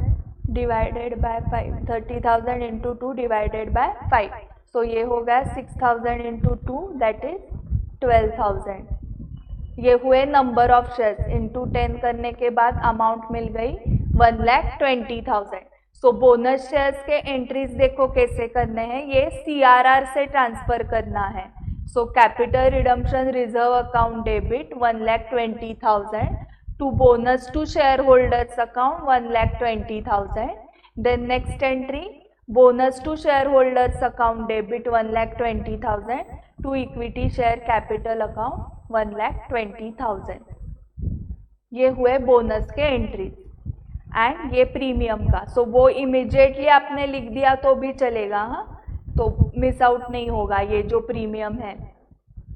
divided by 5, 30,000 into 2 divided by 5, सो ये हो गया 6,000 इंटू 2 दैट इज 12,000। ये हुए नंबर ऑफ शेयर्स, इंटू 10 करने के बाद अमाउंट मिल गई 1,20,000। सो बोनस शेयर्स के एंट्रीज देखो कैसे करने हैं, ये CRR से ट्रांसफर करना है। So capital redemption reserve account debit 1,20,000 to bonus to shareholders account 1,20,000. Then next entry, bonus to shareholders account debit 1,20,000 to to equity share capital account 1,20,000। ये हुए बोनस के एंट्रीज एंड ये प्रीमियम का। सो वो immediately आपने लिख दिया तो भी चलेगा, हाँ, तो मिस आउट नहीं होगा। ये जो प्रीमियम है,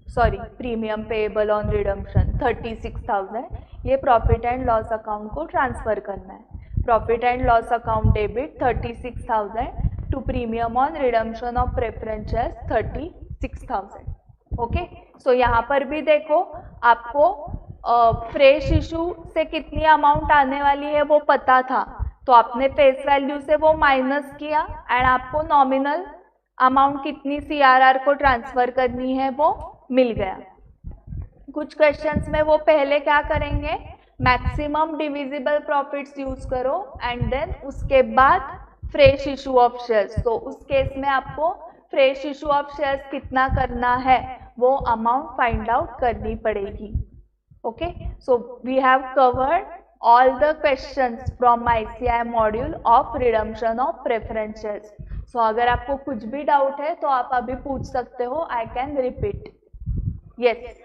sorry, premium payable on redemption 36,000, ये प्रॉफिट एंड लॉस अकाउंट को ट्रांसफर करना है। Profit and loss account debit 36,000 to premium on redemption of preference shares 36,000। Okay, so यहाँ पर भी देखो आपको फ्रेश इशू से कितनी अमाउंट आने वाली है वो पता था, तो आपने फेस वैल्यू से वो माइनस किया एंड आपको नॉमिनल अमाउंट कितनी सीआरआर को ट्रांसफर करनी है वो मिल गया। कुछ क्वेश्चंस में वो पहले क्या करेंगे, मैक्सिमम डिविजिबल प्रॉफिट्स यूज करो एंड देन उसके बाद फ्रेश इशू ऑफ शेयर्स। तो उस केस में आपको फ्रेश इशू ऑफ शेयर्स कितना करना है वो अमाउंट फाइंड आउट करनी पड़ेगी। Okay, so we have covered all the questions from my CA module of redemption of preference shares. So अगर आपको कुछ भी डाउट है तो आप अभी पूछ सकते हो, I can repeat. Yes.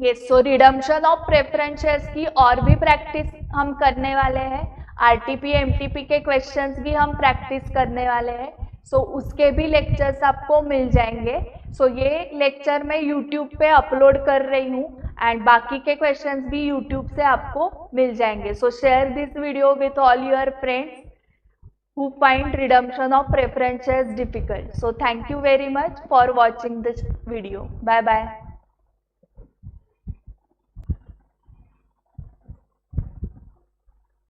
Yes, so redemption of preference shares की और भी प्रैक्टिस हम करने वाले हैं। आरटीपी एमटीपी के क्वेश्चंस भी हम प्रैक्टिस करने वाले हैं। सो उसके भी लेक्चर्स आपको मिल जाएंगे। सो ये लेक्चर मैं यूट्यूब पे अपलोड कर रही हूँ एंड बाकी के क्वेश्चंस भी यूट्यूब से आपको मिल जाएंगे। सो share this video with all your friends who find redemption of preference shares difficult. So thank you very much for watching this video. Bye bye.